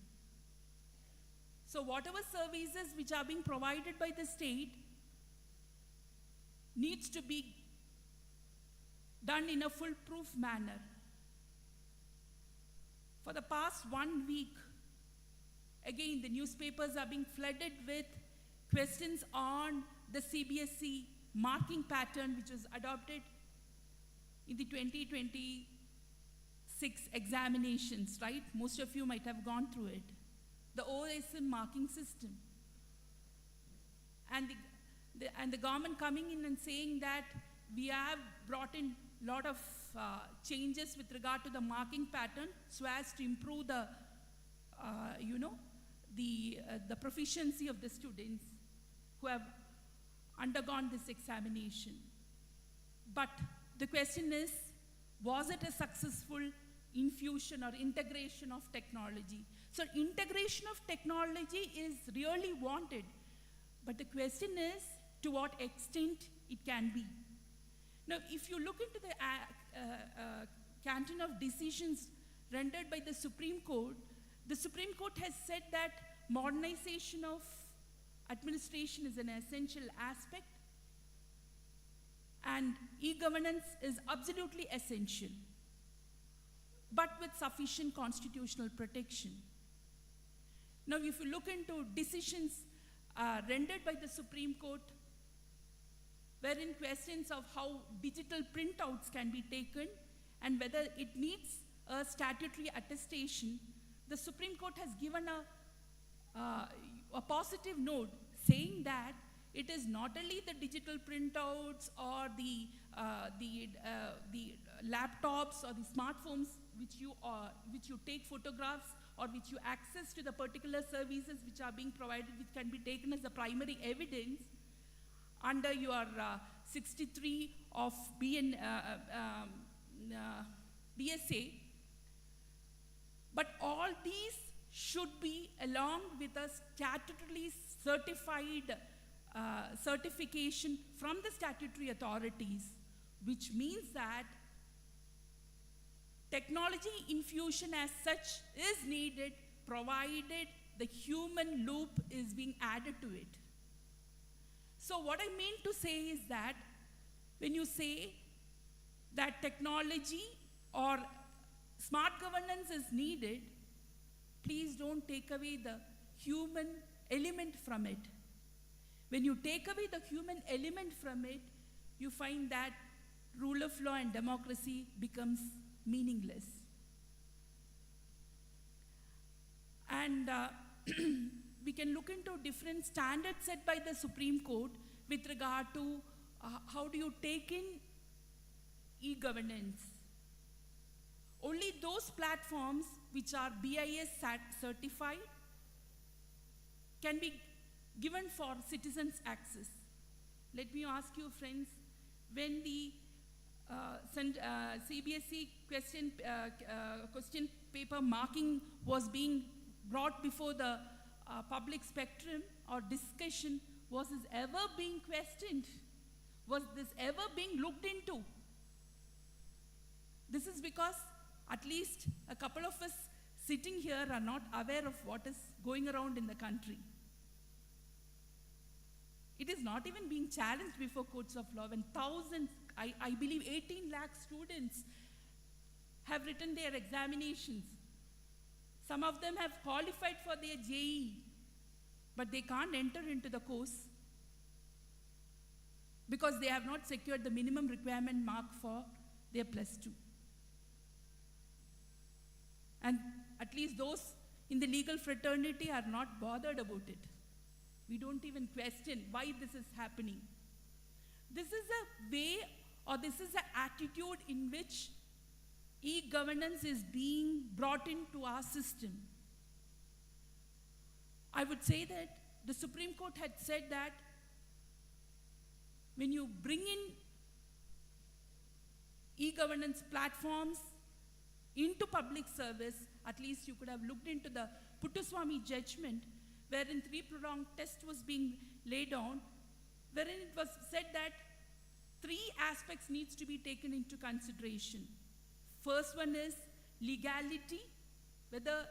[SPEAKER 5] So whatever services which are being provided by the state needs to be done in a foolproof manner. For the past 1 week, again, the newspapers are being flooded with questions on the CBSE marking pattern, which was adopted in the 2026 examinations, right? Most of you might have gone through it. The OSM marking system. And the government coming in and saying that we have brought in a lot of changes with regard to the marking pattern so as to improve the, the proficiency of the students who have undergone this examination. But the question is, was it a successful infusion or integration of technology? So integration of technology is really wanted, but the question is to what extent it can be. Now, if you look into the canton of decisions rendered by the Supreme Court has said that modernization of administration is an essential aspect, and e-governance is absolutely essential, but with sufficient constitutional protection. Now, if you look into decisions rendered by the Supreme Court, wherein questions of how digital printouts can be taken and whether it needs a statutory attestation, the Supreme Court has given a positive note saying that it is not only the digital printouts or the laptops or the smartphones which you take photographs or which you access to the particular services which are being provided, which can be taken as the primary evidence under your 63 of BSA. But all these should be along with a statutorily certified certification from the statutory authorities, which means that technology infusion as such is needed, provided the human loop is being added to it. So what I mean to say is that when you say that technology or smart governance is needed, please don't take away the human element from it. When you take away the human element from it, you find that rule of law and democracy becomes meaningless. And we can look into different standards set by the Supreme Court with regard to how do you take in e-governance. Only those platforms which are BIS certified can be given for citizens' access. Let me ask you, friends, when the CBSE question paper marking was being brought before the public spectrum or discussion, was this ever being questioned? Was this ever being looked into? This is because at least a couple of us sitting here are not aware of what is going around in the country. It is not even being challenged before courts of law when thousands, I believe 18 lakh students have written their examinations. Some of them have qualified for their JEE, but they can't enter into the course because they have not secured the minimum requirement mark for their +2. And at least those in the legal fraternity are not bothered about it. We don't even question why this is happening. This is a way, or this is an attitude in which e-governance is being brought into our system. I would say that the Supreme Court had said that when you bring in e-governance platforms into public service, at least you could have looked into the Puttaswamy judgment, wherein 3-pronged test was being laid on, wherein it was said that 3 aspects needs to be taken into consideration. First one is legality, whether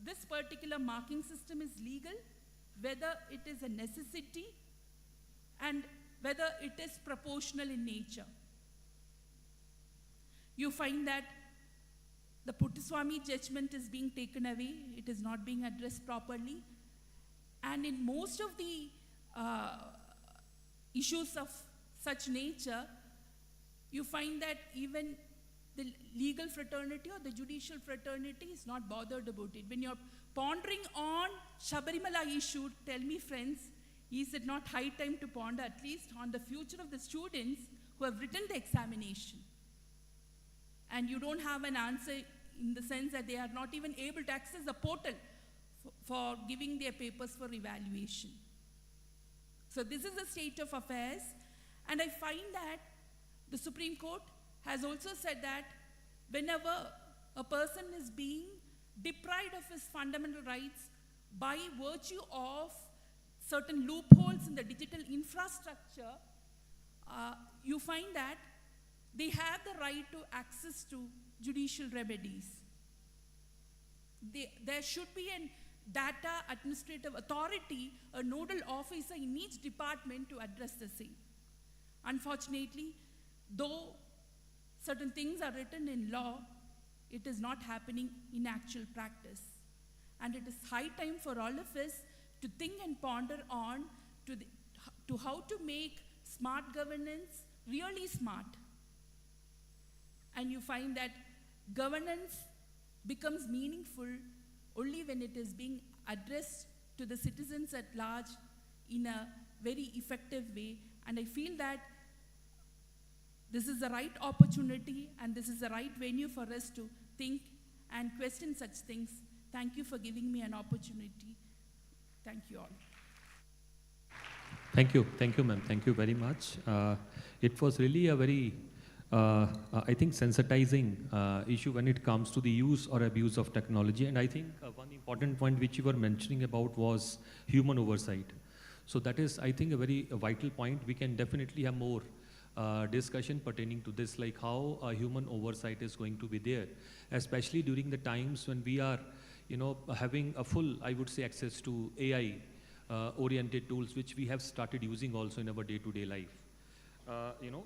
[SPEAKER 5] this particular marking system is legal, whether it is a necessity, and whether it is proportional in nature. You find that the Puttaswamy judgment is being taken away, it is not being addressed properly, and in most of the issues of such nature, you find that even the legal fraternity or the judicial fraternity is not bothered about it. When you're pondering on Sabarimala issue, tell me, friends, is it not high time to ponder at least on the future of the students who have written the examination? And you don't have an answer in the sense that they are not even able to access the portal for giving their papers for evaluation. So this is the state of affairs, and I find that the Supreme Court has also said that whenever a person is being deprived of his fundamental rights by virtue of certain loopholes in the digital infrastructure, you find that they have the right to access to judicial remedies. There should be a data administrative authority, a nodal officer in each department to address the same. Unfortunately, though certain things are written in law, it is not happening in actual practice. And it is high time for all of us to think and ponder on to how to make smart governance really smart. And you find that governance becomes meaningful only when it is being addressed to the citizens at large in a very effective way. And I feel that this is the right opportunity and this is the right venue for us to think and question such things. Thank you for giving me an opportunity. Thank you all.
[SPEAKER 4] Thank you, ma'am. Thank you very much. It was really a very, I think, sensitizing issue when it comes to the use or abuse of technology. And I think one important point which you were mentioning about was human oversight. So that is, I think, a very vital point. We can definitely have more discussion pertaining to this, like how human oversight is going to be there, especially during the times when we are, having a full, I would say, access to AI oriented tools, which we have started using also in our day-to-day life.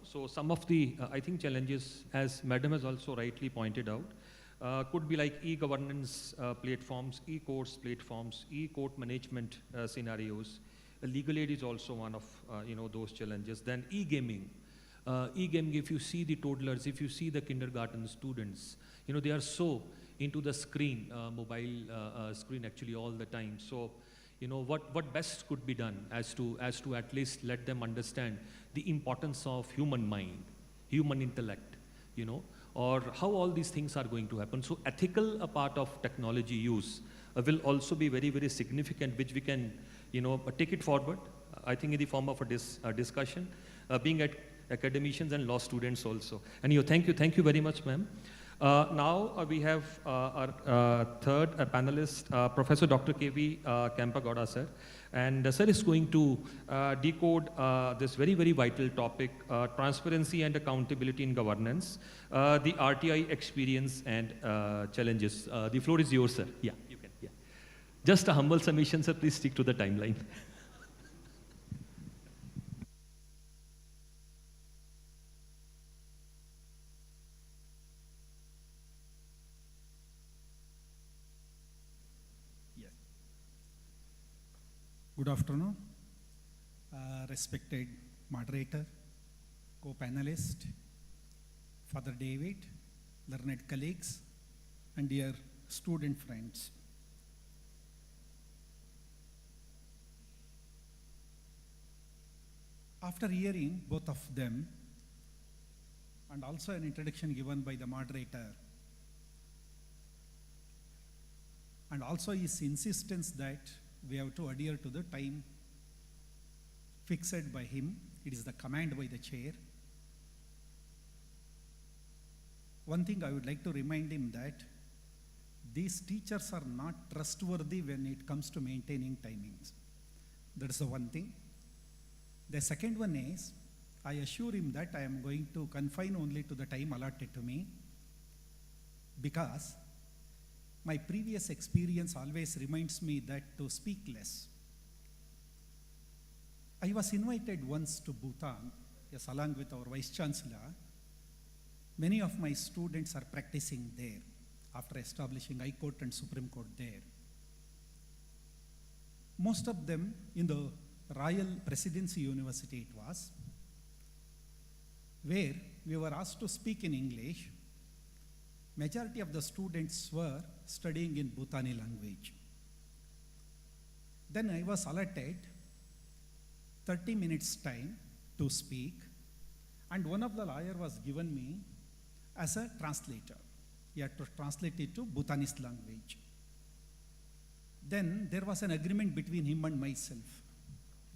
[SPEAKER 4] So some of the, I think, challenges, as Madam has also rightly pointed out, could be like e-governance platforms, e-courts platforms, e-court management scenarios, legal aid is also one of those challenges. Then e-gaming. E-gaming, if you see the toddlers, if you see the kindergarten students, they are so into the screen, mobile screen actually all the time. So, what best could be done as to at least let them understand the importance of human mind, human intellect, or how all these things are going to happen. So ethical part of technology use will also be very, very significant, which we can, take it forward, I think in the form of a discussion, being at academicians and law students also. And thank you very much, ma'am. Now we have our third panelist, Professor Dr. K.V. Kempagoda, sir. And sir is going to decode this very, very vital topic, transparency and accountability in governance, the RTI experience and challenges. The floor is yours, sir. Yeah, you can. Yeah. Just a humble submission, sir. Please stick to the timeline.
[SPEAKER 6] Good afternoon, respected moderator, co-panelist, Father David, learned colleagues, and dear student friends. After hearing both of them, and also an introduction given by the moderator, and also his insistence that we have to adhere to the time fixed by him. It is the command by the chair. One thing I would like to remind him that these teachers are not trustworthy when it comes to maintaining timings. That's the one thing. The second one is, I assure him that I am going to confine only to the time allotted to me, because my previous experience always reminds me that to speak less. I was invited once to Bhutan, yes, along with our Vice Chancellor. Many of my students are practicing there after establishing High Court and Supreme Court there. Most of them in the Royal Presidency University it was, where we were asked to speak in English. Majority of the students were studying in Bhutani language. Then I was allotted 30 minutes time to speak, and one of the lawyer was given me as a translator. He had to translate it to Bhutanese language. Then there was an agreement between him and myself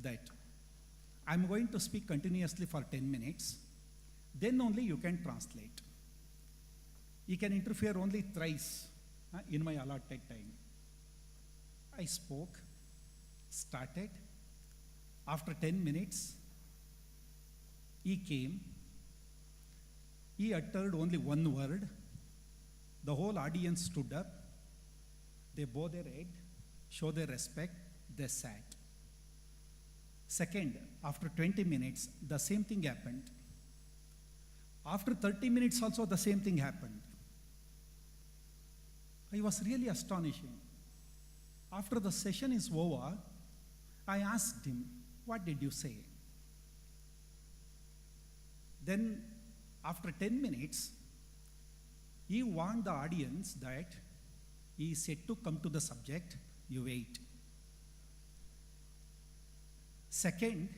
[SPEAKER 6] that I'm going to speak continuously for 10 minutes, then only you can translate. You can interfere only thrice in my allotted time. I spoke, started. After 10 minutes, he came. He uttered only one word. The whole audience stood up. They bowed their head, showed their respect, they sat. Second, after 20 minutes, the same thing happened. After 30 minutes also, the same thing happened. I was really astonishing. After the session is over, I asked him, what did you say? Then, after 10 minutes, he warned the audience that he said to come to the subject, you wait. Second,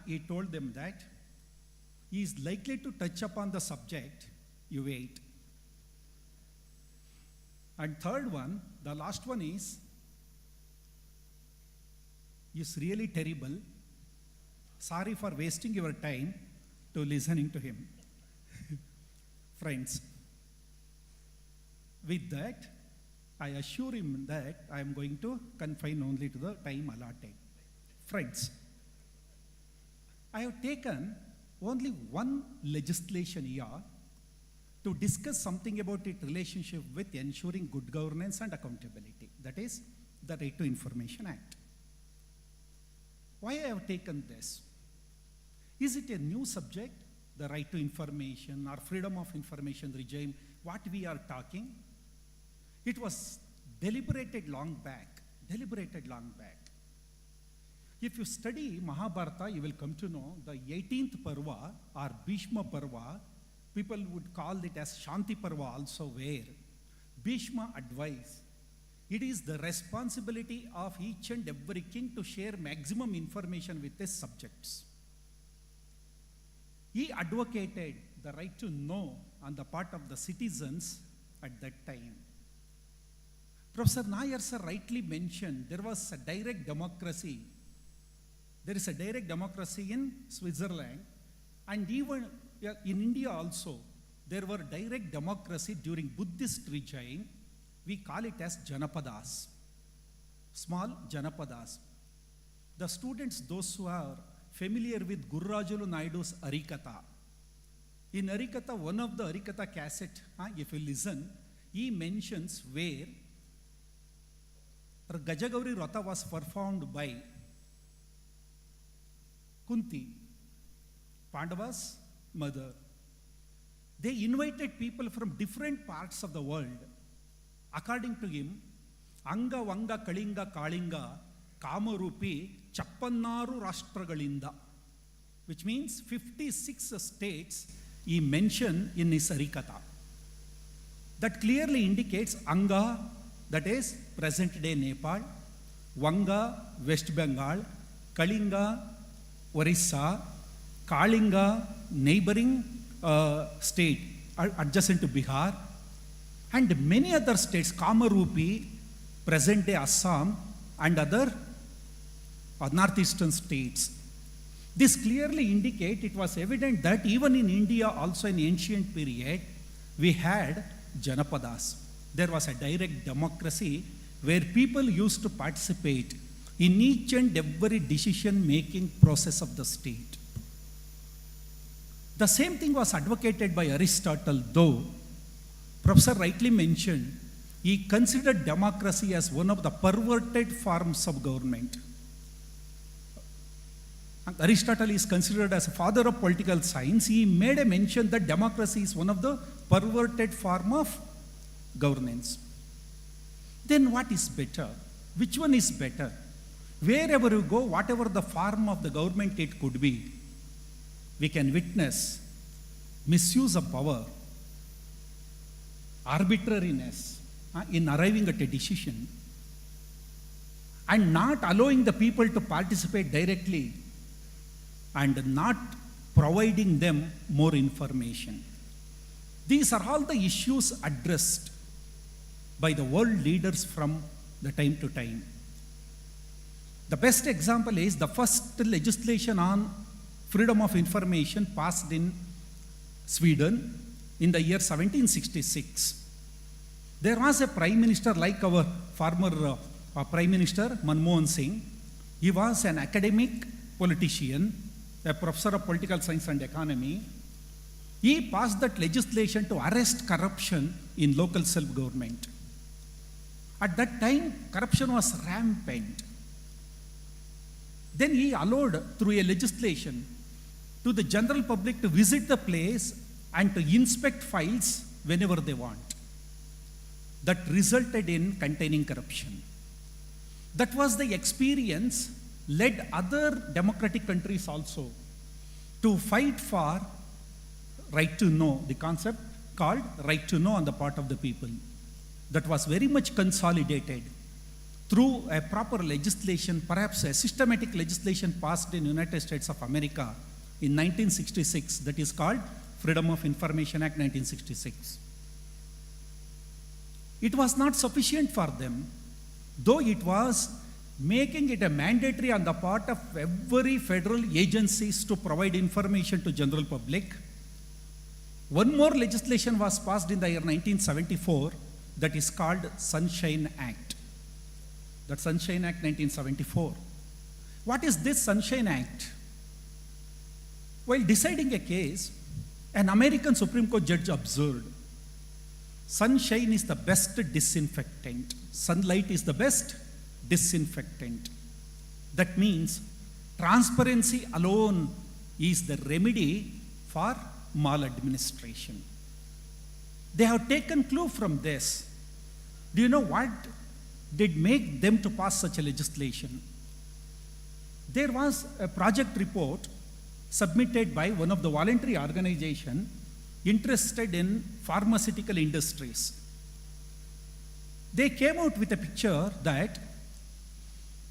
[SPEAKER 6] he told them that he is likely to touch upon the subject, you wait. And third one, the last one is really terrible. Sorry for wasting your time to listening to him. Friends, with that, I assure him that I am going to confine only to the time allotted. Friends, I have taken only one legislation here to discuss something about its relationship with ensuring good governance and accountability. That is the Right to Information Act. Why I have taken this? Is it a new subject, the right to information or freedom of information regime, what we are talking? It was deliberated long back. If you study Mahabharata, you will come to know the 18th Parva or Bhishma Parva, people would call it as Shanti Parva also, where Bhishma advised, it is the responsibility of each and every king to share maximum information with his subjects. He advocated the right to know on the part of the citizens at that time. Professor Nair sir rightly mentioned there was a direct democracy. There is a direct democracy in Switzerland, and even in India also, there were direct democracy during Buddhist regime. We call it as Janapadas, small Janapadas. The students, those who are familiar with Gurrajulu Naidu's Arikatha, in Arikatha, one of the Arikatha cassette, if you listen, he mentions where Gajagauri Ratha was performed by Kunti, Pandava's mother. They invited people from different parts of the world. According to him, Anga Vanga Kalinga Kalinga Kamarupi Chappannaru Rashtragalinda, which means 56 states he mentioned in his Harikatha. That clearly indicates Anga, that is present day Nepal, Vanga, West Bengal, Kalinga, Orissa, Kalinga, neighboring state adjacent to Bihar, and many other states, Kamarupi, present day Assam, and other northeastern states. This clearly indicates it was evident that even in India, also in ancient period, we had Janapadas. There was a direct democracy where people used to participate in each and every decision-making process of the state. The same thing was advocated by Aristotle, though Professor rightly mentioned, he considered democracy as one of the perverted forms of government. Aristotle is considered as a father of political science. He made a mention that democracy is one of the perverted form of governance. Then what is better? Which one is better? Wherever you go, whatever the form of the government it could be, we can witness misuse of power, arbitrariness in arriving at a decision, and not allowing the people to participate directly and not providing them more information. These are all the issues addressed by the world leaders from the time to time. The best example is the first legislation on freedom of information passed in Sweden in the year 1766. There was a prime minister like our former Prime Minister Manmohan Singh. He was an academic politician, a professor of political science and economy. He passed that legislation to arrest corruption in local self-government. At that time, corruption was rampant. Then he allowed, through a legislation, to the general public to visit the place and to inspect files whenever they want. That resulted in containing corruption. That was the experience led other democratic countries also to fight for right to know, the concept called right to know on the part of the people. That was very much consolidated through a proper legislation, perhaps a systematic legislation passed in the United States of America in 1966, that is called Freedom of Information Act 1966. It was not sufficient for them, though it was making it a mandatory on the part of every federal agencies to provide information to general public. One more legislation was passed in the year 1974 that is called Sunshine Act. That Sunshine Act 1974. What is this Sunshine Act? While deciding a case, an American Supreme Court judge observed, sunshine is the best disinfectant. Sunlight is the best disinfectant. That means transparency alone is the remedy for maladministration. They have taken clue from this. Do you know what did make them to pass such a legislation? there was a project report submitted by one of the voluntary organization interested in pharmaceutical industries. They came out with a picture that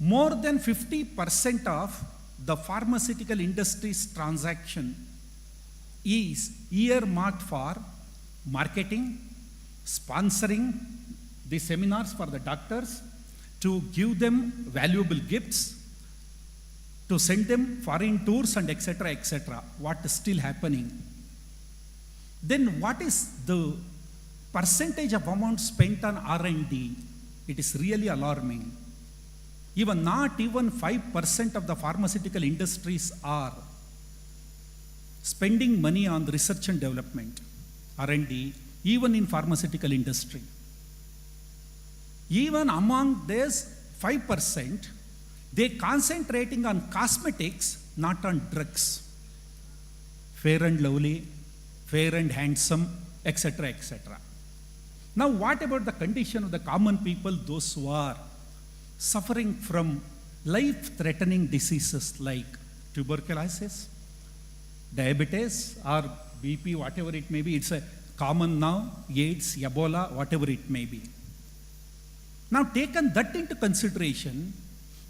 [SPEAKER 6] more than 50% of the pharmaceutical industry's transaction is earmarked for marketing, sponsoring the seminars for the doctors, to give them valuable gifts, to send them foreign tours and etc. What is still happening? Then what is the percentage of amount spent on R&D? It is really alarming. Not even 5% of the pharmaceutical industries are spending money on research and development, R&D, even in pharmaceutical industry. Even among this 5%, they concentrating on cosmetics, not on drugs. Fair and lovely, fair and handsome, etc. Now what about the condition of the common people, those who are suffering from life-threatening diseases like tuberculosis, diabetes, or BP, whatever it may be? It's a common now, AIDS, Ebola, whatever it may be. Now taken that into consideration,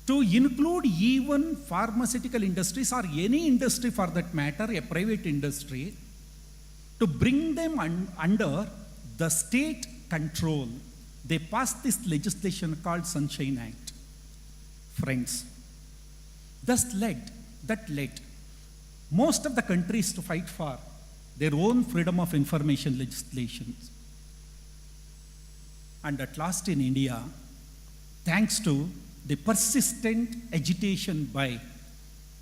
[SPEAKER 6] to include even pharmaceutical industries or any industry for that matter, a private industry, to bring them under the state control, they passed this legislation called Sunshine Act. Friends, that led most of the countries to fight for their own freedom of information legislations. And at last in India, thanks to the persistent agitation by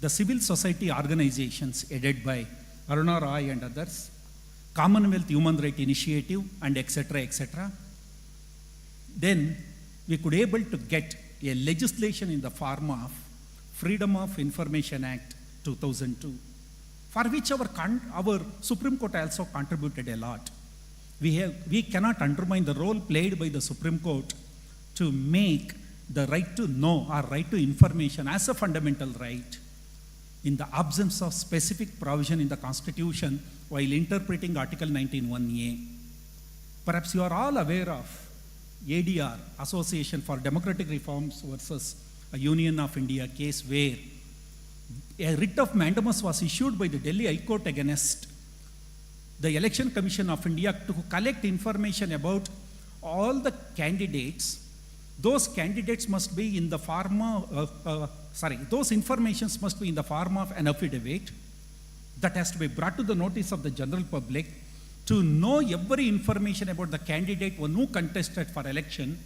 [SPEAKER 6] the civil society organizations headed by Aruna Roy and others, Commonwealth Human Rights Initiative and etc. Then we could able to get a legislation in the form of Freedom of Information Act 2002, for which our Supreme Court also contributed a lot. We cannot undermine the role played by the Supreme Court to make the right to know or right to information as a fundamental right in the absence of specific provision in the Constitution while interpreting Article 19(1)(a). Perhaps you are all aware of ADR, Association for Democratic Reforms versus a Union of India case, where a writ of mandamus was issued by the Delhi High Court against the Election Commission of India to collect information about all the candidates. Those candidates must be in the form of, those informations must be in the form of an affidavit that has to be brought to the notice of the general public to know every information about the candidate who contested for election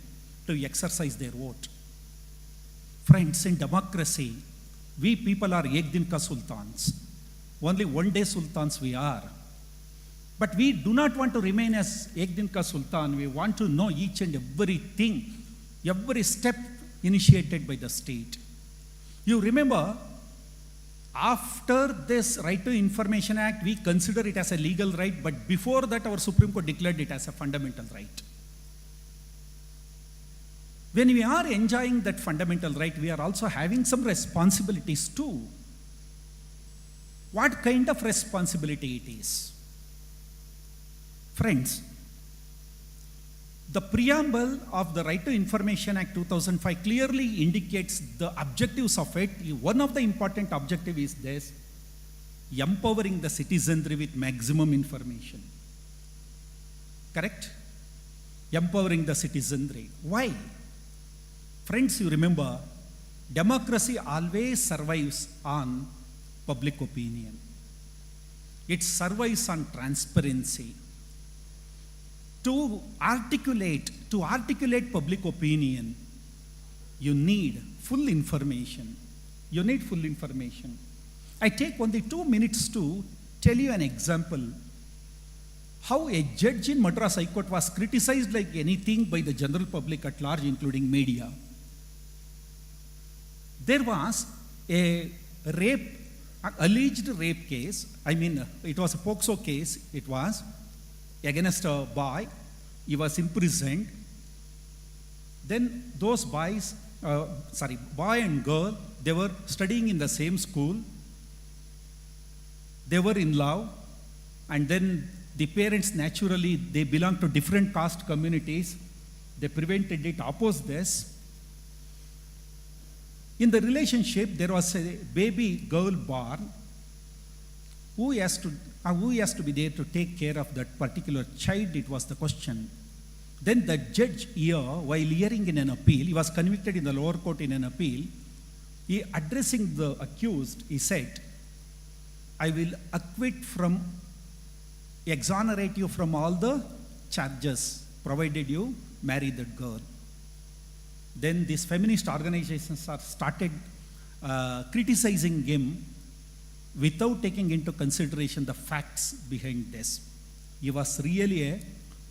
[SPEAKER 6] to exercise their vote. Friends, in democracy, we people are Ek Din Ka Sultans. Only one day sultans we are. But we do not want to remain as Ek Din Ka Sultan. We want to know each and everything, every step initiated by the state. You remember, after this Right to Information Act, we consider it as a legal right, but before that our Supreme Court declared it as a fundamental right. When we are enjoying that fundamental right, we are also having some responsibilities too. What kind of responsibility it is? Friends, the preamble of the Right to Information Act 2005 clearly indicates the objectives of it. One of the important objectives is this: empowering the citizenry with maximum information. Correct? Empowering the citizenry. Why? Friends, you remember, democracy always survives on public opinion. It survives on transparency. To articulate public opinion, you need full information. I take only 2 minutes to tell you an example how a judge in Madras High Court was criticized like anything by the general public at large, including media. There was a alleged rape case. It was a POCSO case. It was against a boy. He was imprisoned. Then those boys boy and girl, they were studying in the same school. They were in love, and then the parents naturally, they belong to different caste communities. They prevented it, opposed this. In the relationship, there was a baby girl born. Who has to be there to take care of that particular child? It was the question. Then the judge here, while hearing in an appeal, he was convicted in the lower court in an appeal, he addressing the accused, he said, I will exonerate you from all the charges, provided you marry that girl. Then these feminist organizations started criticizing him without taking into consideration the facts behind this. He was really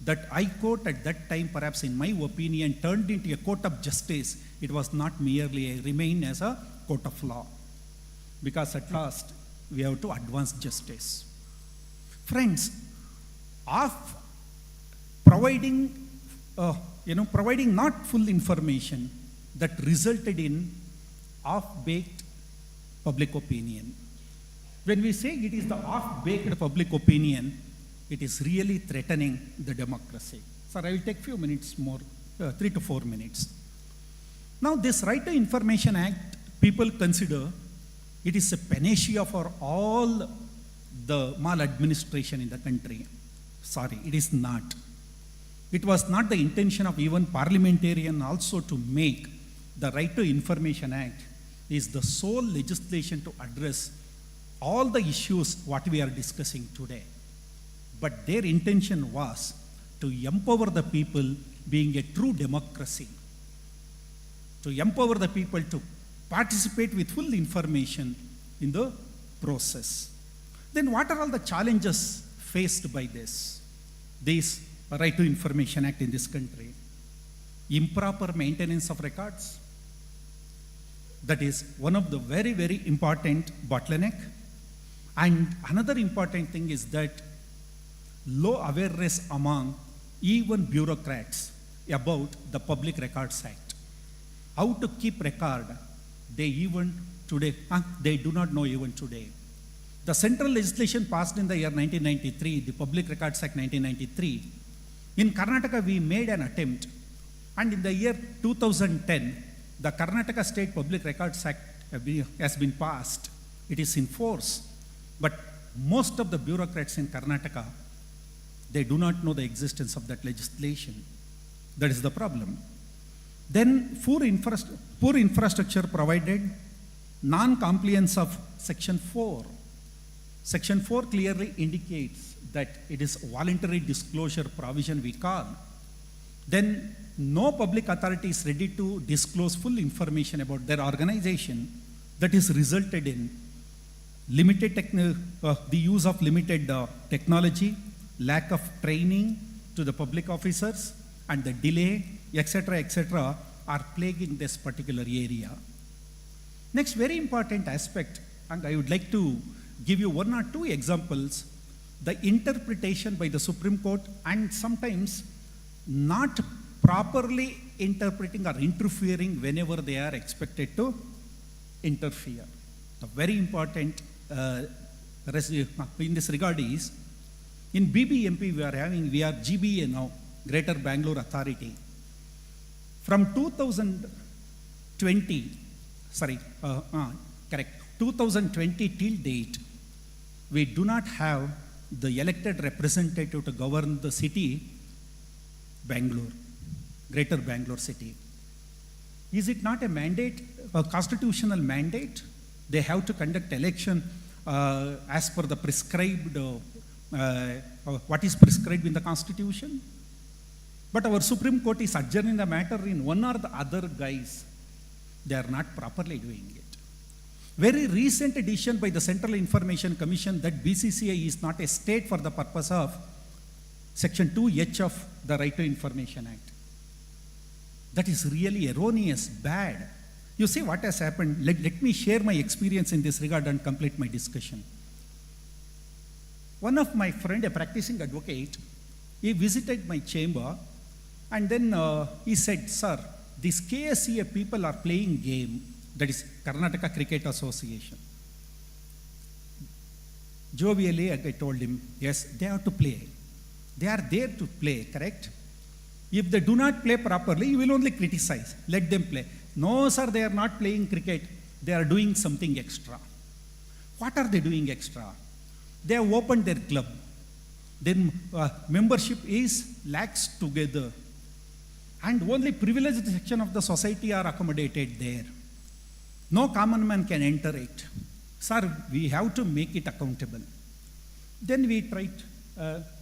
[SPEAKER 6] that High Court at that time, perhaps in my opinion, turned into a court of justice. It was not merely remain as a court of law. Because at last, we have to advance justice. Friends, of providing not full information that resulted in half-baked public opinion. When we say it is the half-baked public opinion, it is really threatening the democracy. Sir, I will take few minutes more, 3 to 4 minutes. Now, this Right to Information Act, people consider it is a panacea for all the maladministration in the country. Sorry, it is not. It was not the intention of even parliamentarian also to make the Right to Information Act is the sole legislation to address all the issues what we are discussing today. But their intention was to empower the people being a true democracy, to empower the people to participate with full information in the process. Then what are all the challenges faced by this Right to Information Act in this country? Improper maintenance of records. That is one of the very, very important bottleneck. And another important thing is that low awareness among even bureaucrats about the Public Records Act. How to keep record, they do not know even today. The central legislation passed in the year 1993, the Public Records Act 1993, in Karnataka we made an attempt, and in the year 2010, the Karnataka State Public Records Act has been passed. It is in force, but most of the bureaucrats in Karnataka, they do not know the existence of that legislation. That is the problem. Then poor infrastructure provided, non-compliance of Section 4. Section 4 clearly indicates that it is voluntary disclosure provision we call. Then no public authority is ready to disclose full information about their organization. That is resulted in the use of limited technology, lack of training to the public officers, and the delay, etc., are plaguing this particular area. Next very important aspect, and I would like to give you 1 or 2 examples, the interpretation by the Supreme Court and sometimes not properly interpreting or interfering whenever they are expected to interfere. The very important in this regard is, in BBMP we are GBA now, Greater Bangalore Authority. From 2020 till date, we do not have the elected representative to govern the city, Bangalore, Greater Bangalore city. Is it not a mandate, a constitutional mandate? They have to conduct election as per the prescribed, what is prescribed in the Constitution? But our Supreme Court is adjourning the matter in one or the other guise. They are not properly doing it. Very recent decision by the Central Information Commission that BCCI is not a state for the purpose of Section 2H of the Right to Information Act. That is really erroneous, bad. You see what has happened. Let me share my experience in this regard and complete my discussion. One of my friend, a practicing advocate, he visited my chamber and then he said, "Sir, This KSCA people are playing game, that is Karnataka Cricket Association. Jovially, I told him, yes, they have to play. They are there to play, correct? If they do not play properly, you will only criticize. Let them play. No, sir, they are not playing cricket. They are doing something extra. What are they doing extra? They have opened their club. Then membership is lakhs together. And only privileged section of the society are accommodated there. No common man can enter it. Sir, we have to make it accountable. Then we tried,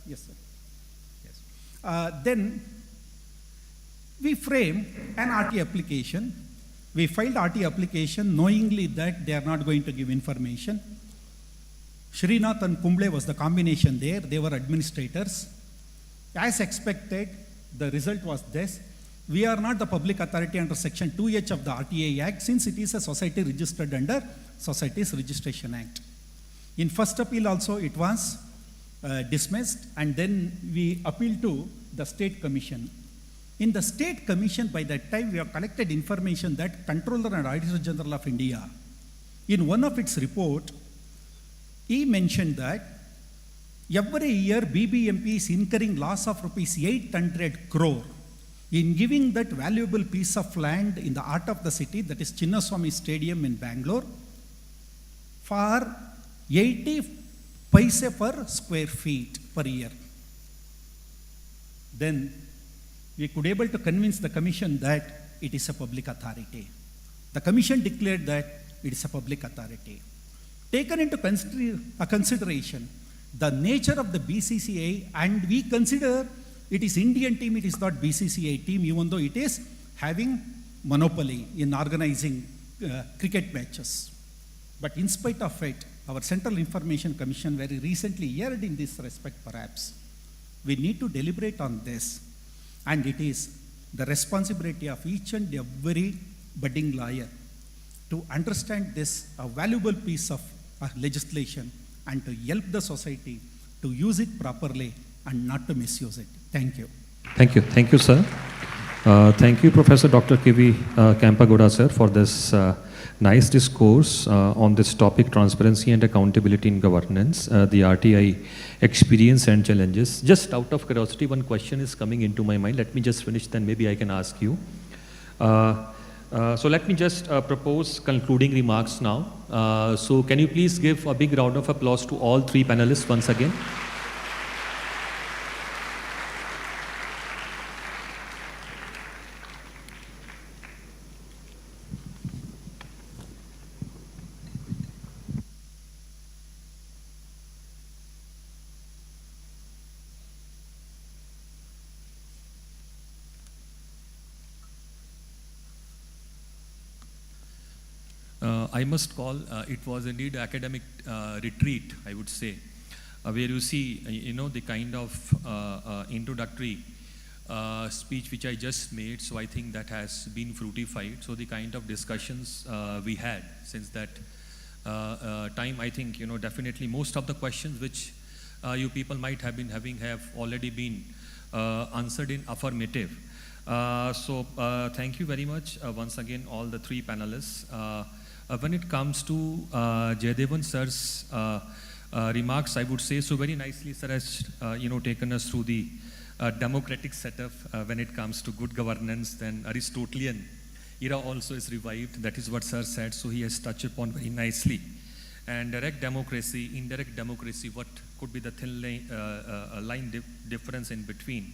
[SPEAKER 6] yes, sir. Yes. Then we framed an RT application. We filed RT application knowingly that they are not going to give information. Srinath and Kumble was the combination there. They were administrators. As expected, the result was this. We are not the public authority under Section 2H of the RTA Act, since it is a society registered under Societies Registration Act. In first appeal also it was dismissed, and then we appealed to the State Commission. In the State Commission, by that time, we have collected information that Controller and Auditor General of India, in one of its report, he mentioned that every year BBMP is incurring loss of rupees 800 crore in giving that valuable piece of land in the heart of the city, that is Chinnaswamy Stadium in Bangalore, for 80 paise per square feet per year. Then we could able to convince the commission that it is a public authority. The commission declared that it is a public authority. Taken into consideration the nature of the BCCI, and we consider it is Indian team, it is not BCCI team, even though it is having monopoly in organizing cricket matches. But in spite of it, our Central Information Commission very recently erred in this respect perhaps. We need to deliberate on this, and it is the responsibility of each and every budding lawyer to understand this a valuable piece of legislation and to help the society to use it properly and not to misuse it. Thank you.
[SPEAKER 4] Thank you. Thank you, sir. Thank you, Professor Dr. K.V. Kampagoda, sir, for this nice discourse on this topic, transparency and accountability in governance, the RTI experience and challenges. Just out of curiosity, one question is coming into my mind. Let me just finish, then maybe I can ask you. So let me just propose concluding remarks now. So can you please give a big round of applause to all three panelists once again?
[SPEAKER 2] I must call, it was indeed academic retreat, I would say, where you see, the kind of introductory speech which I just made, so I think that has been fruitified. So the kind of discussions we had since that time, I think, definitely most of the questions which you people might have been having have already been answered in affirmative. So thank you very much once again, all the three panelists. When it comes to Jayadevan sir's remarks, I would say, so very nicely sir has taken us through the democratic setup when it comes to good governance. Then Aristotelian era also is revived. That is what sir said. So he has touched upon very nicely. And direct democracy, indirect democracy, what could be the thin line difference in between.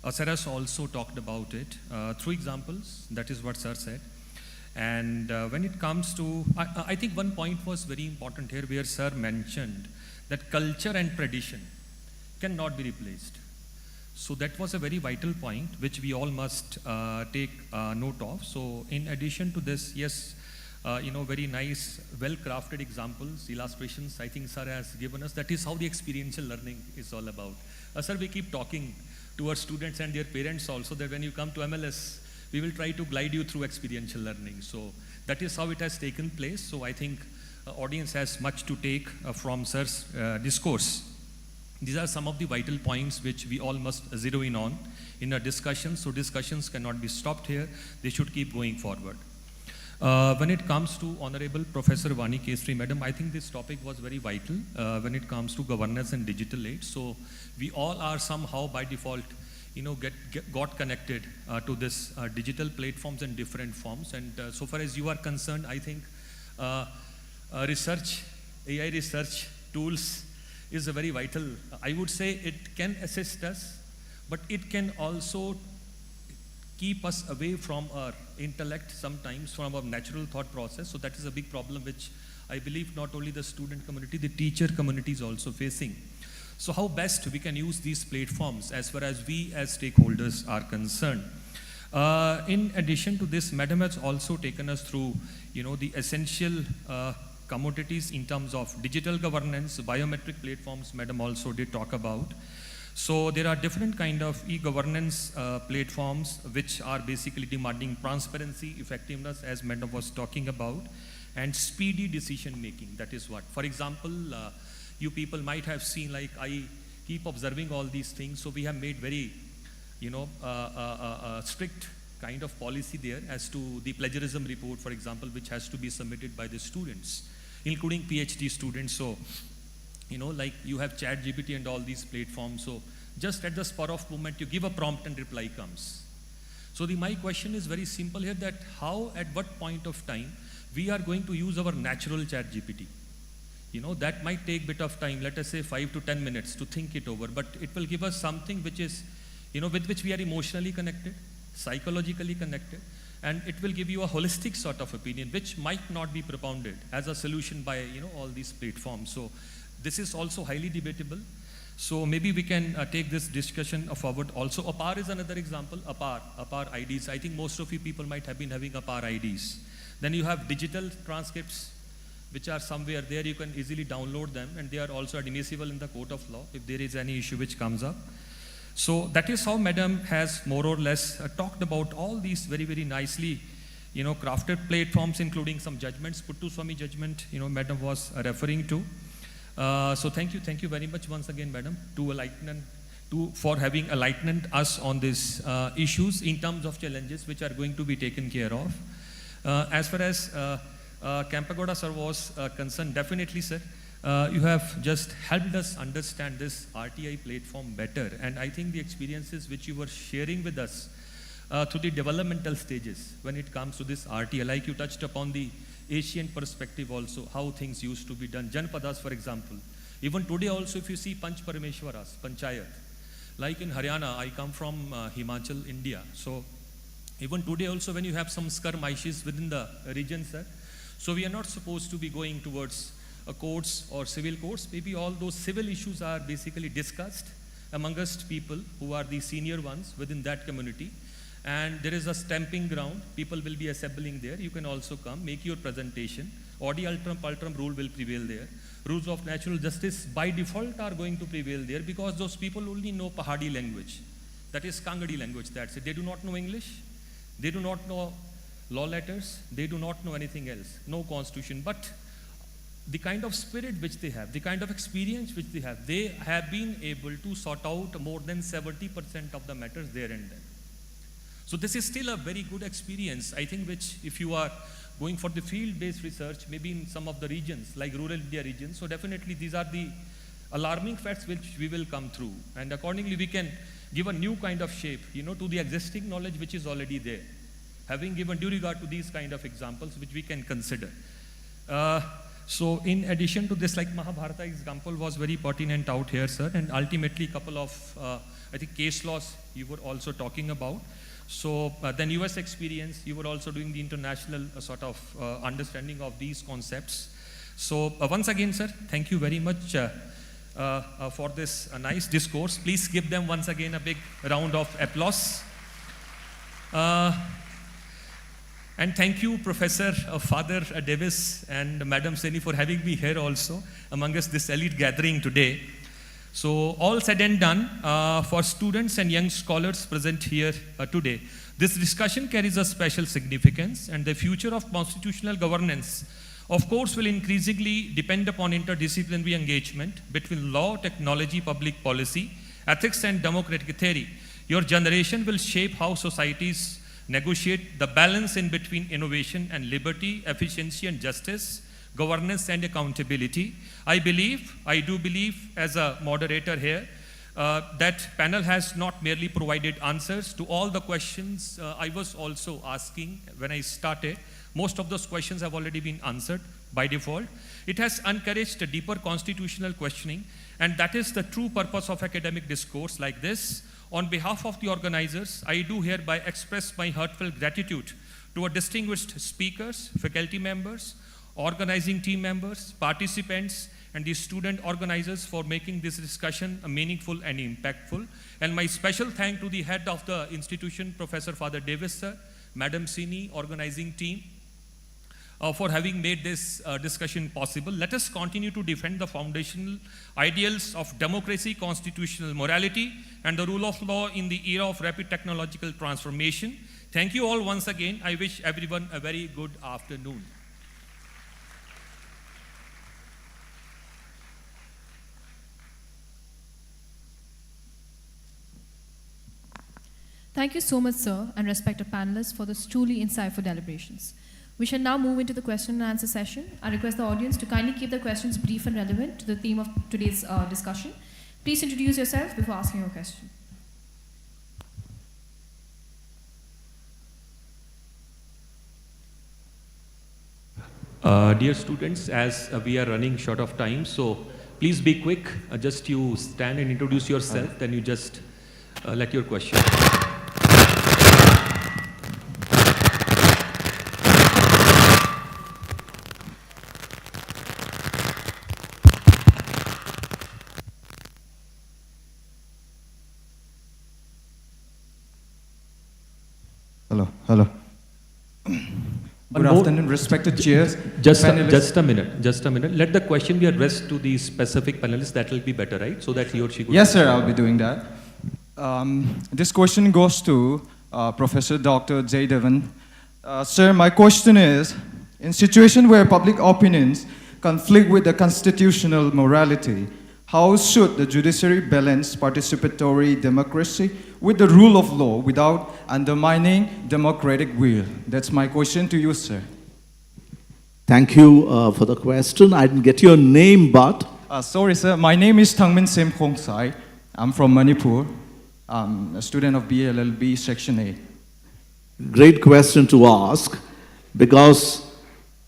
[SPEAKER 2] Sir has also talked about it through examples. That is what sir said. And when it comes to, I think one point was very important here where sir mentioned that culture and tradition cannot be replaced. So that was a very vital point which we all must take note of. So in addition to this, yes, very nice, well-crafted examples, illustrations, I think sir has given us. That is how the experiential learning is all about. Sir, we keep talking to our students and their parents also that when you come to MLS, we will try to glide you through experiential learning. So that is how it has taken place. So I think audience has much to take from sir's discourse. These are some of the vital points which we all must zero in on in our discussions. So discussions cannot be stopped here. They should keep going forward. When it comes to Honorable Professor Vani Kesri, Madam, I think this topic was very vital when it comes to governance and digital aid. So we all are somehow by default, got connected to this digital platforms in different forms. And so far as you are concerned, I think research, AI research tools is a very vital. I would say it can assist us, but it can also keep us away from our intellect sometimes, from our natural thought process. So that is a big problem which I believe not only the student community, the teacher community is also facing. So how best we can use these platforms as far as we as stakeholders are concerned. In addition to this, Madam has also taken us through, the essential commodities in terms of digital governance, biometric platforms, Madam also did talk about. So there are different kind of e-governance platforms which are basically demanding transparency, effectiveness, as Madam was talking about, and speedy decision making. That is what. For example, you people might have seen, like I keep observing all these things. So we have made very, strict kind of policy there as to the plagiarism report, for example, which has to be submitted by the students, including PhD students. So, like you have ChatGPT and all these platforms. So just at the spur of moment, you give a prompt and reply comes. So my question is very simple here, that how, at what point of time, we are going to use our natural ChatGPT. That might take a bit of time, let us say 5 to 10 minutes to think it over, but it will give us something which is, with which we are emotionally connected, psychologically connected, and it will give you a holistic sort of opinion, which might not be propounded as a solution by, all these platforms. So this is also highly debatable. So maybe we can take this discussion forward. Also, APAR is another example. APAR IDs. I think most of you people might have been having APAR IDs. Then you have digital transcripts, which are somewhere there. You can easily download them, and they are also admissible in the court of law if there is any issue which comes up. So that is how Madam has more or less talked about all these very, very nicely, crafted platforms, including some judgments. Puttu Swami judgment, Madam was referring to. So thank you very much once again, Madam, for having enlightened us on these issues in terms of challenges which are going to be taken care of. As far as Kempagoda sir was concerned, definitely, sir, you have just helped us understand this RTI platform better, and I think the experiences which you were sharing with us through the developmental stages when it comes to this RTI, like you touched upon the Asian perspective also, how things used to be done. Janpadas, for example. Even today also, if you see Panch Parameshwaras, Panchayat, like in Haryana, I come from Himachal, India. So even today also, when you have some skirmishes within the region, sir, so we are not supposed to be going towards courts or civil courts. Maybe all those civil issues are basically discussed amongst people who are the senior ones within that community. And there is a stamping ground. People will be assembling there. You can also come, make your presentation. Odi altrum paltrum rule will prevail there. Rules of natural justice by default are going to prevail there, because those people only know Pahadi language. That is Kangadi language, that's it. They do not know English. They do not know law letters. They do not know anything else. No constitution. But the kind of spirit which they have, the kind of experience which they have been able to sort out more than 70% of the matters there and then. So this is still a very good experience, I think, which if you are going for the field-based research, maybe in some of the regions, like rural India regions, so definitely these are the alarming facts which we will come through. And accordingly, we can give a new kind of shape, to the existing knowledge which is already there, having given due regard to these kind of examples which we can consider. So in addition to this, like Mahabharata example was very pertinent out here, sir, and ultimately couple of, I think, case laws you were also talking about. So then US experience, you were also doing the international sort of understanding of these concepts. So once again, sir, thank you very much for this nice discourse. Please give them once again a big round of applause. And thank you, Professor Father Davis and Madam Seni, for having me here also among us this elite gathering today. So all said and done, for students and young scholars present here today, this discussion carries a special significance, and the future of constitutional governance of course, will increasingly depend upon interdisciplinary engagement between law, technology, public policy, ethics, and democratic theory. Your generation will shape how societies negotiate the balance in between innovation and liberty, efficiency and justice, governance and accountability. I do believe as a moderator here, that panel has not merely provided answers to all the questions I was also asking when I started. Most of those questions have already been answered by default. It has encouraged a deeper constitutional questioning, and that is the true purpose of academic discourse like this. On behalf of the organizers, I do hereby express my heartfelt gratitude to our distinguished speakers, faculty members, organizing team members, participants, and the student organizers for making this discussion meaningful and impactful. And my special thank to the head of the institution, Professor Father Davis, sir, Madam Sini, organizing team, for having made this discussion possible. Let us continue to defend the foundational ideals of democracy, constitutional morality, and the rule of law in the era of rapid technological transformation. Thank you all once again. I wish everyone a very good afternoon.
[SPEAKER 1] Thank you so much, sir, and respected panelists for this truly insightful deliberations. We shall now move into the question and answer session. I request the audience to kindly keep the questions brief and relevant to the theme of today's discussion. Please introduce yourself before asking your question.
[SPEAKER 4] Dear students, as we are running short of time, so please be quick. Just you stand and introduce yourself, then you just let your question.
[SPEAKER 7] Hello. Good afternoon, respected chairs.
[SPEAKER 4] Just a minute. Let the question be addressed to the specific panelist. That will be better, right? So that he or she could...
[SPEAKER 7] Yes, sir, I'll be doing that. This question goes to Professor Dr. J. Devan. Sir, my question is, in situation where public opinions conflict with the constitutional morality, how should the judiciary balance participatory democracy with the rule of law without undermining democratic will? That's my question to you, sir.
[SPEAKER 3] Thank you for the question. I didn't get your name, but...
[SPEAKER 7] Sorry, sir. My name is Thangmin Sem Khongsai. I'm from Manipur. I'm a student of BLLB Section 8.
[SPEAKER 3] Great question to ask, because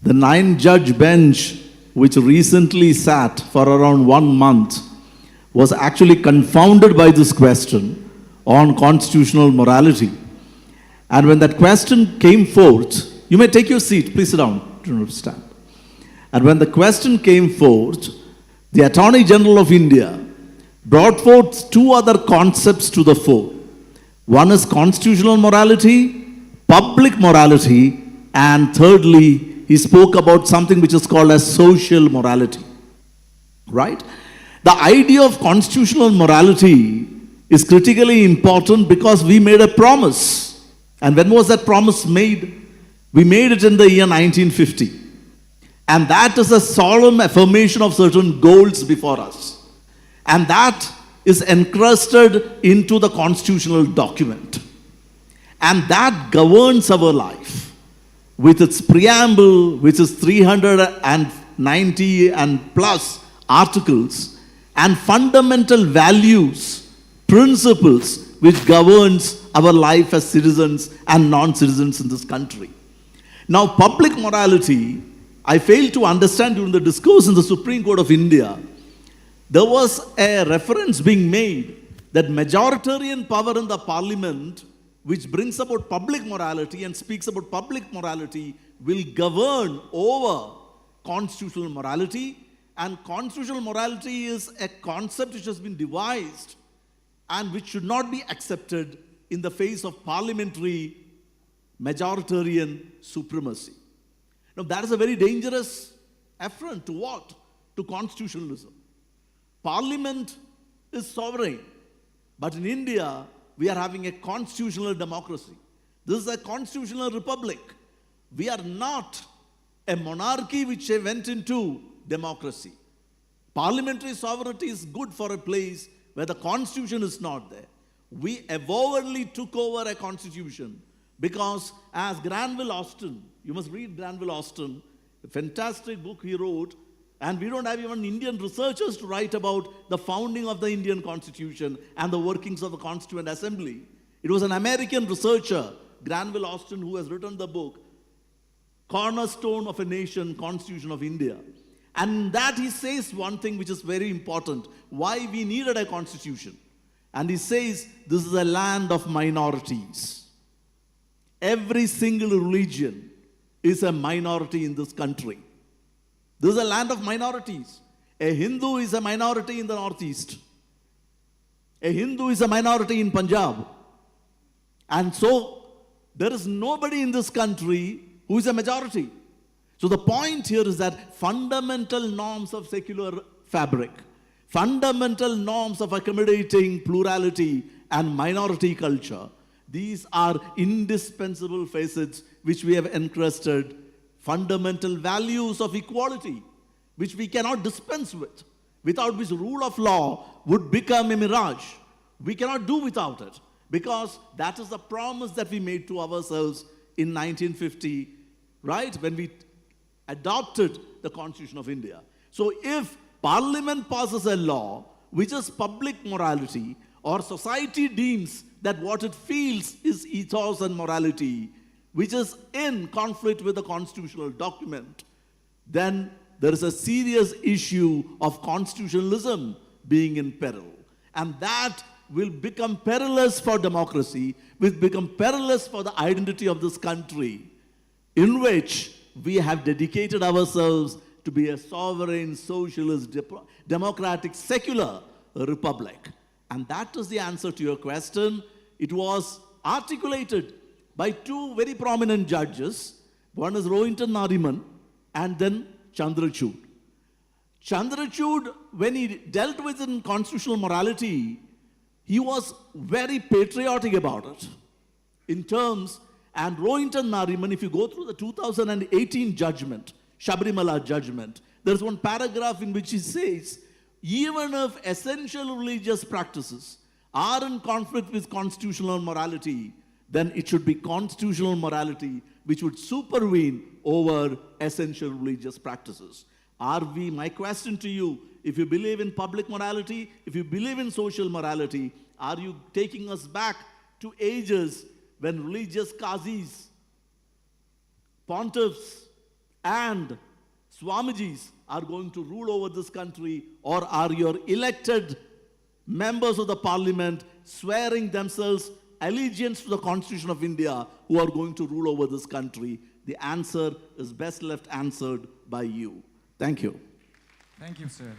[SPEAKER 3] the 9-judge bench, which recently sat for around 1 month, was actually confounded by this question on constitutional morality. And when that question came forth, you may take your seat, please sit down, do not stand. And when the question came forth, the Attorney General of India brought forth 2 other concepts to the fore. One is constitutional morality, public morality, and thirdly, he spoke about something which is called as social morality, right? The idea of constitutional morality is critically important because we made a promise. And when was that promise made? We made it in the year 1950. And that is a solemn affirmation of certain goals before us. And that is encrusted into the constitutional document. And that governs our life with its preamble, which is 390 and plus articles, and fundamental values, principles, which governs our life as citizens and non-citizens in this country. Now, public morality, I failed to understand during the discourse in the Supreme Court of India. There was a reference being made that majoritarian power in the parliament, which brings about public morality and speaks about public morality, will govern over constitutional morality. And constitutional morality is a concept which has been devised and which should not be accepted in the face of parliamentary majoritarian supremacy. Now, that is a very dangerous affront to what? To constitutionalism. Parliament is sovereign, but in India, we are having a constitutional democracy. This is a constitutional republic. We are not a monarchy which went into democracy. Parliamentary sovereignty is good for a place where the constitution is not there. We avowedly took over a constitution because, as Granville Austin, you must read Granville Austin, a fantastic book he wrote, and we don't have even Indian researchers to write about the founding of the Indian Constitution and the workings of the Constituent Assembly. It was an American researcher, Granville Austin, who has written the book, Cornerstone of a Nation, Constitution of India. And that he says one thing which is very important, why we needed a constitution. And he says, this is a land of minorities. Every single religion is a minority in this country. This is a land of minorities. A Hindu is a minority in the Northeast. A Hindu is a minority in Punjab. And so, there is nobody in this country who is a majority. So the point here is that fundamental norms of secular fabric, fundamental norms of accommodating plurality and minority culture, these are indispensable facets which we have encrusted, fundamental values of equality, which we cannot dispense with, without which rule of law would become a mirage. We cannot do without it, because that is the promise that we made to ourselves in 1950, right, when we adopted the Constitution of India. So if Parliament passes a law which is public morality, or society deems that what it feels is ethos and morality, which is in conflict with the constitutional document, then there is a serious issue of constitutionalism being in peril. And that will become perilous for democracy, will become perilous for the identity of this country, in which we have dedicated ourselves to be a sovereign, socialist, democratic, secular republic. And that is the answer to your question. It was articulated by two very prominent judges. One is Rohinton Nariman and then Chandrachud. Chandrachud, when he dealt with in constitutional morality, he was very patriotic about it in terms. And Rohinton Nariman, if you go through the 2018 judgment, Shabrimala judgment, there's one paragraph in which he says, even if essential religious practices are in conflict with constitutional morality, then it should be constitutional morality which would supervene over essential religious practices. Are we, my question to you, if you believe in public morality, if you believe in social morality, are you taking us back to ages when religious qazis, pontiffs, and Swamijis are going to rule over this country, or are your elected members of the parliament swearing themselves allegiance to the Constitution of India who are going to rule over this country? The answer is best left answered by you. Thank you.
[SPEAKER 7] Thank you, sir.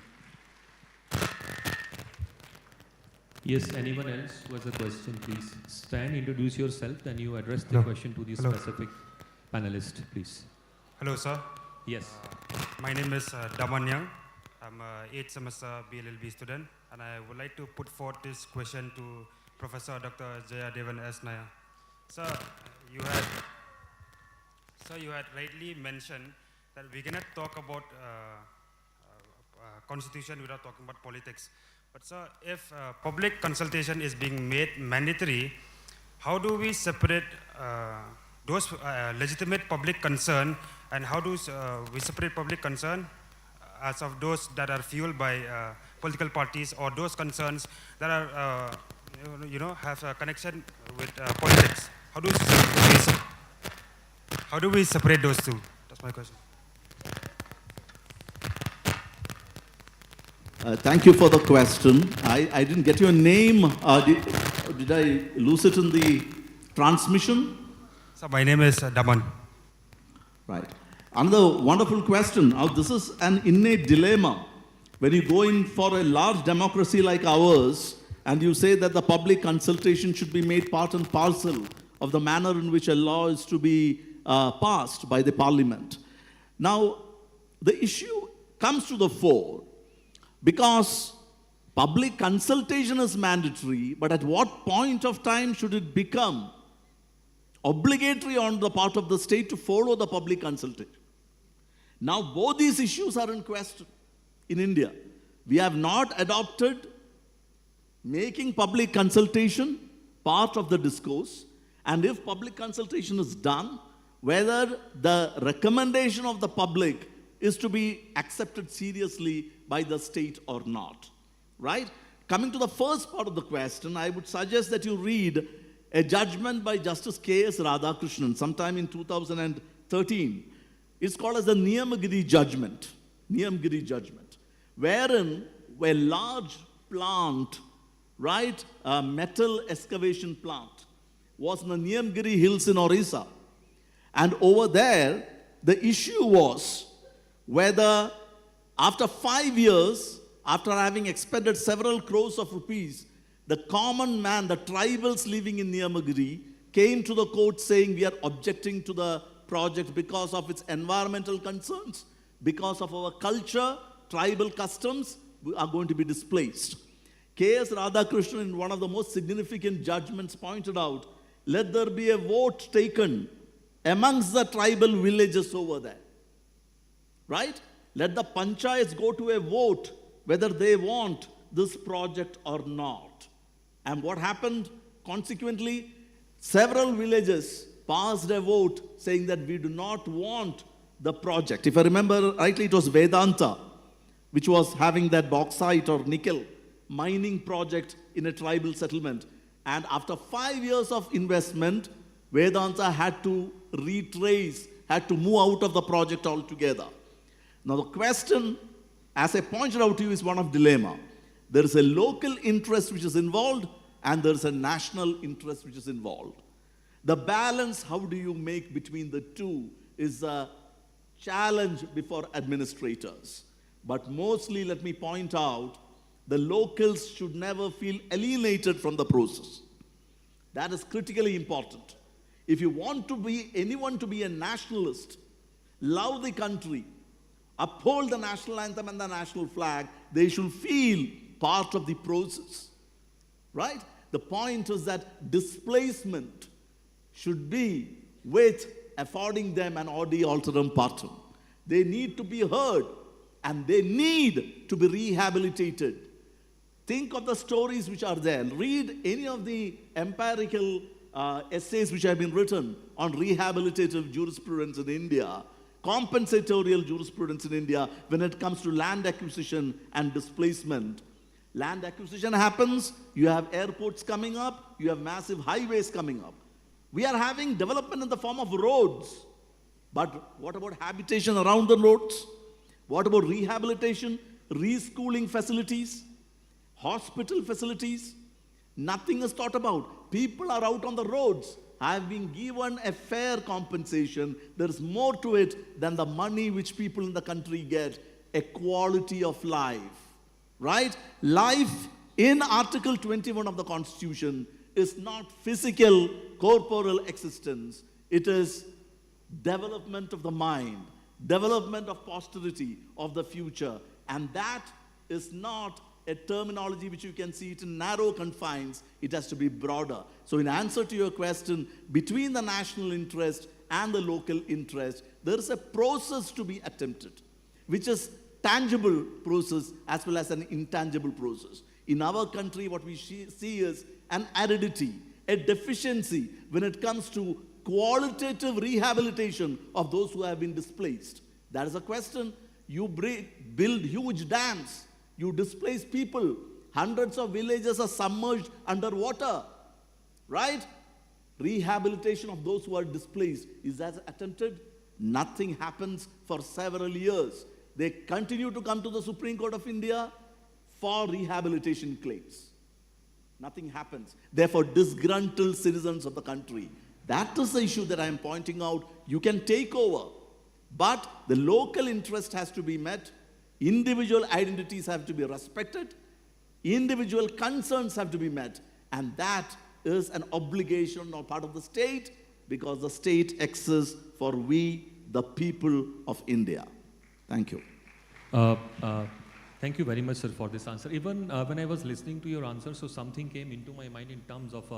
[SPEAKER 4] Yes, anyone else who has a question, please stand, introduce yourself, then you address the question to the specific panelist, please.
[SPEAKER 8] Hello, sir.
[SPEAKER 4] Yes.
[SPEAKER 8] My name is Daman Yang. I'm a 8th semester BLLB student, and I would like to put forth this question to Professor Dr. Jayadevan S. Nair. Sir, you had rightly mentioned that we cannot talk about constitution without talking about politics. But sir, if public consultation is being made mandatory, how do we separate those legitimate public concern, and how do we separate public concern as of those that are fueled by political parties, or those concerns that are, have a connection with politics? How do we separate those two? That's my question.
[SPEAKER 3] Thank you for the question. I didn't get your name. Did I lose it in the transmission?
[SPEAKER 8] So my name is Daman.
[SPEAKER 3] Right. Another wonderful question. Now, this is an innate dilemma. When you go in for a large democracy like ours, and you say that the public consultation should be made part and parcel of the manner in which a law is to be passed by the parliament. Now, the issue comes to the fore because public consultation is mandatory, but at what point of time should it become obligatory on the part of the state to follow the public consultation? Now both these issues are in question in India. We have not adopted making public consultation part of the discourse, and if public consultation is done, whether the recommendation of the public is to be accepted seriously by the state or not, right? Coming to the first part of the question, I would suggest that you read a judgment by Justice K.S. Radhakrishnan sometime in 2013. It's called as the Niyamagiri judgment, wherein a large plant, right, a metal excavation plant, was in the Niyamagiri hills in Orissa. And over there, the issue was whether after 5 years, after having expended several crores of rupees, the common man, the tribals living in Niyamagiri, came to the court saying, we are objecting to the project because of its environmental concerns, because of our culture, tribal customs are going to be displaced. K.S. Radhakrishnan, in one of the most significant judgments, pointed out, let there be a vote taken amongst the tribal villages over there. Right? Let the panchayats go to a vote whether they want this project or not. And what happened? Consequently, several villages passed a vote saying that we do not want the project. If I remember rightly, it was Vedanta, which was having that bauxite or nickel mining project in a tribal settlement. And after 5 years of investment, Vedanta had to retrace, had to move out of the project altogether. Now the question, as I pointed out to you, is one of dilemma. There is a local interest which is involved, and there is a national interest which is involved. The balance, how do you make between the two, is a challenge before administrators. But mostly, let me point out, the locals should never feel alienated from the process. That is critically important. If you want to be anyone to be a nationalist, love the country, uphold the national anthem and the national flag, they should feel part of the process, right? The point is that displacement should be with affording them an audi alteram partum. They need to be heard and they need to be rehabilitated. Think of the stories which are there. Read any of the empirical essays which have been written on rehabilitative jurisprudence in India, compensatorial jurisprudence in India when it comes to land acquisition and displacement. Land acquisition happens, you have airports coming up, you have massive highways coming up. We are having development in the form of roads. But what about habitation around the roads? What about rehabilitation, reschooling facilities, hospital facilities? Nothing is thought about. People are out on the roads, have been given a fair compensation. There is more to it than the money which people in the country get, a quality of life, right? Life in Article 21 of the Constitution is not physical, corporeal existence. It is development of the mind, development of posterity, of the future. And that is not a terminology which you can see it in narrow confines. It has to be broader. So in answer to your question, between the national interest and the local interest, there is a process to be attempted, which is tangible process as well as an intangible process. In our country, what we see is an aridity, a deficiency when it comes to qualitative rehabilitation of those who have been displaced. That is a question. You build huge dams, you displace people, hundreds of villages are submerged underwater, right? Rehabilitation of those who are displaced, is that attempted? Nothing happens for several years. They continue to come to the Supreme Court of India for rehabilitation claims. Nothing happens. Therefore, disgruntled citizens of the country. That is the issue that I am pointing out. You can take over, but the local interest has to be met. Individual identities have to be respected. Individual concerns have to be met. And that is an obligation or part of the state, because the state exists for we, the people of India. Thank you.
[SPEAKER 4] Thank you very much, sir, for this answer. Even when I was listening to your answer, so something came into my mind in terms of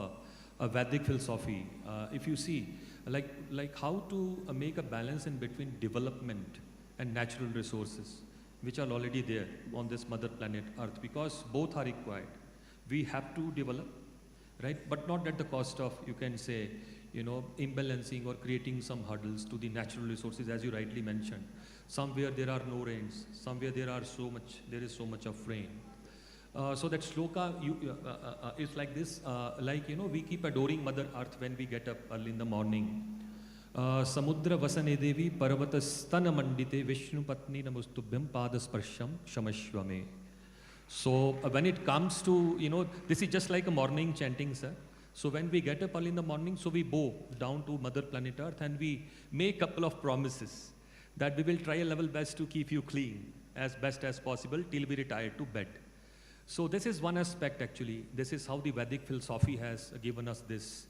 [SPEAKER 4] a Vedic philosophy. If you see, like how to make a balance in between development and natural resources, which are already there on this mother planet Earth, because both are required. We have to develop, right? But not at the cost of, you can say, imbalancing or creating some hurdles to the natural resources, as you rightly mentioned. Somewhere there are no rains, somewhere there is so much of rain. So that shloka is like this, we keep adoring Mother Earth when we get up early in the morning. Samudra vasane devi parvata stana mandite Vishnu patni namustubhyam padasparsham shamashvame. So when it comes to, this is just like a morning chanting, sir. So when we get up early in the morning, so we bow down to Mother Planet Earth and we make a couple of promises that we will try a level best to keep you clean as best as possible till we retire to bed. So this is one aspect actually. This is how the Vedic philosophy has given us this,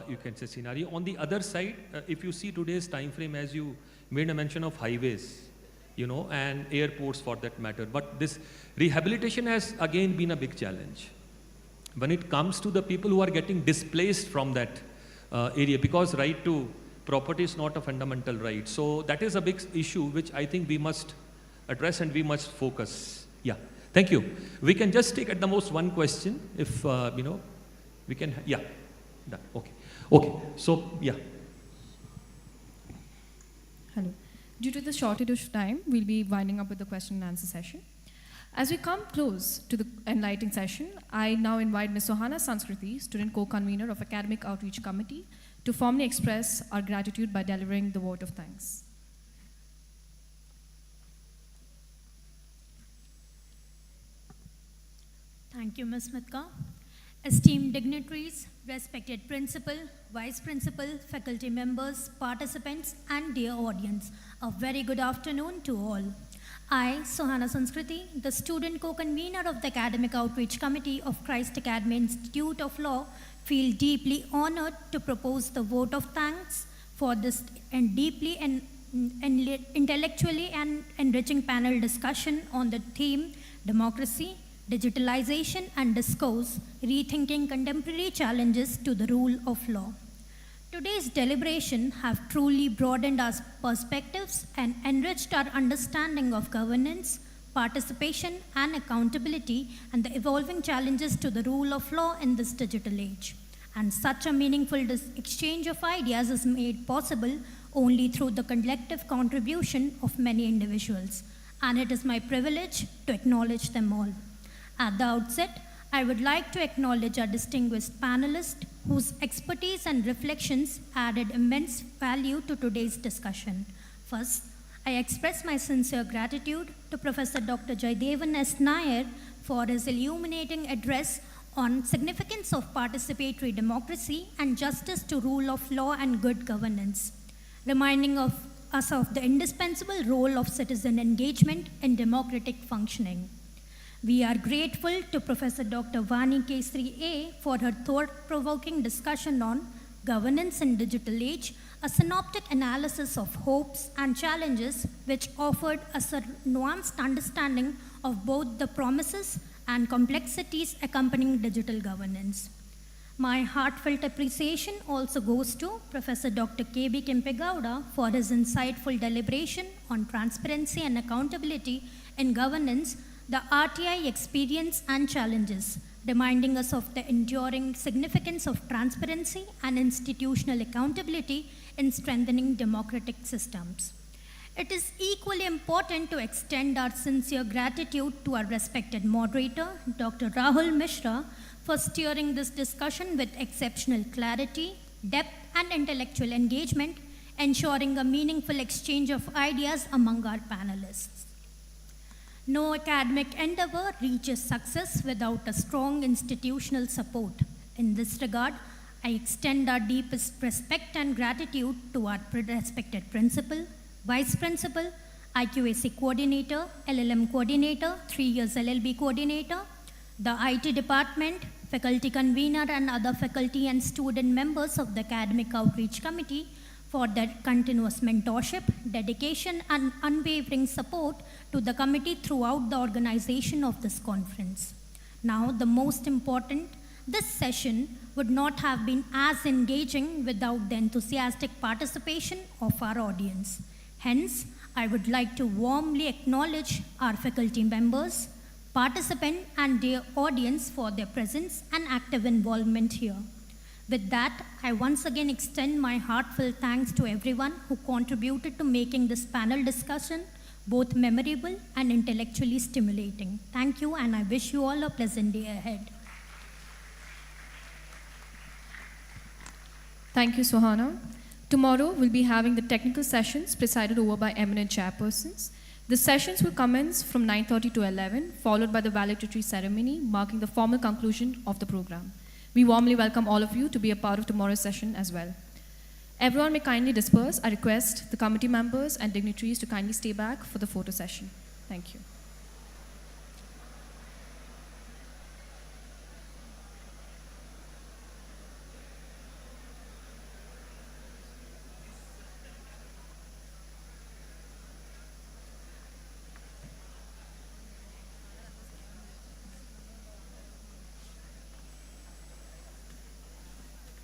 [SPEAKER 4] you can say, scenario. On the other side, if you see today's time frame, as you made a mention of highways, and airports for that matter. But this rehabilitation has again been a big challenge when it comes to the people who are getting displaced from that area, because right to property is not a fundamental right. So that is a big issue which I think we must address and we must focus. Yeah, thank you. We can just take at the most one question if, we can, yeah, done, okay. Okay, so, yeah.
[SPEAKER 1] Hello. Due to the shortage of time, we'll be winding up with the question and answer session. As we come close to the enlightening session, I now invite Ms. Sohana Sanskriti, student co-convener of Academic Outreach Committee, to formally express our gratitude by delivering the vote of thanks.
[SPEAKER 9] Thank you, Ms. Mitka. Esteemed dignitaries, respected principal, vice principal, faculty members, participants, and dear audience, a very good afternoon to all. I, Sohana Sanskriti, the student co-convener of the Academic Outreach Committee of Christ Academy Institute of Law, feel deeply honored to propose the vote of thanks for this and deeply and intellectually and enriching panel discussion on the theme Democracy, Digitalization and Discourse, Rethinking Contemporary Challenges to the Rule of Law. Today's deliberation have truly broadened our perspectives and enriched our understanding of governance, participation and accountability and the evolving challenges to the rule of law in this digital age. And such a meaningful exchange of ideas is made possible only through the collective contribution of many individuals. And it is my privilege to acknowledge them all. At the outset, I would like to acknowledge our distinguished panelists whose expertise and reflections added immense value to today's discussion. First, I express my sincere gratitude to Professor Dr. Jaydevan S. Nair for his illuminating address on significance of participatory democracy and justice to rule of law and good governance, reminding us of the indispensable role of citizen engagement in democratic functioning. We are grateful to Professor Dr. Vani Kesri A. for her thought-provoking discussion on governance in digital age, a synoptic analysis of hopes and challenges which offered us a nuanced understanding of both the promises and complexities accompanying digital governance. My heartfelt appreciation also goes to Professor Dr. K.B. Kempegowda for his insightful deliberation on transparency and accountability in governance, the RTI experience and challenges, reminding us of the enduring significance of transparency and institutional accountability in strengthening democratic systems. It is equally important to extend our sincere gratitude to our respected moderator, Dr. Rahul Mishra, for steering this discussion with exceptional clarity, depth, and intellectual engagement, ensuring a meaningful exchange of ideas among our panelists. No academic endeavor reaches success without a strong institutional support. In this regard, I extend our deepest respect and gratitude to our respected principal, vice principal, IQAC coordinator, LLM coordinator, 3 years LLB coordinator, the IT department, faculty convener, and other faculty and student members of the Academic Outreach Committee for their continuous mentorship, dedication, and unwavering support to the committee throughout the organization of this conference. Now, the most important, this session would not have been as engaging without the enthusiastic participation of our audience. Hence, I would like to warmly acknowledge our faculty members, participants, and their audience for their presence and active involvement here. With that, I once again extend my heartfelt thanks to everyone who contributed to making this panel discussion both memorable and intellectually stimulating. Thank you, and I wish you all a pleasant day ahead.
[SPEAKER 1] Thank you, Sohana. Tomorrow, we'll be having the technical sessions presided over by eminent chairpersons. The sessions will commence from 9:30 to 11, followed by the valedictory ceremony, marking the formal conclusion of the program. We warmly welcome all of you to be a part of tomorrow's session as well. Everyone may kindly disperse. I request the committee members and dignitaries to kindly stay back for the photo session. Thank you.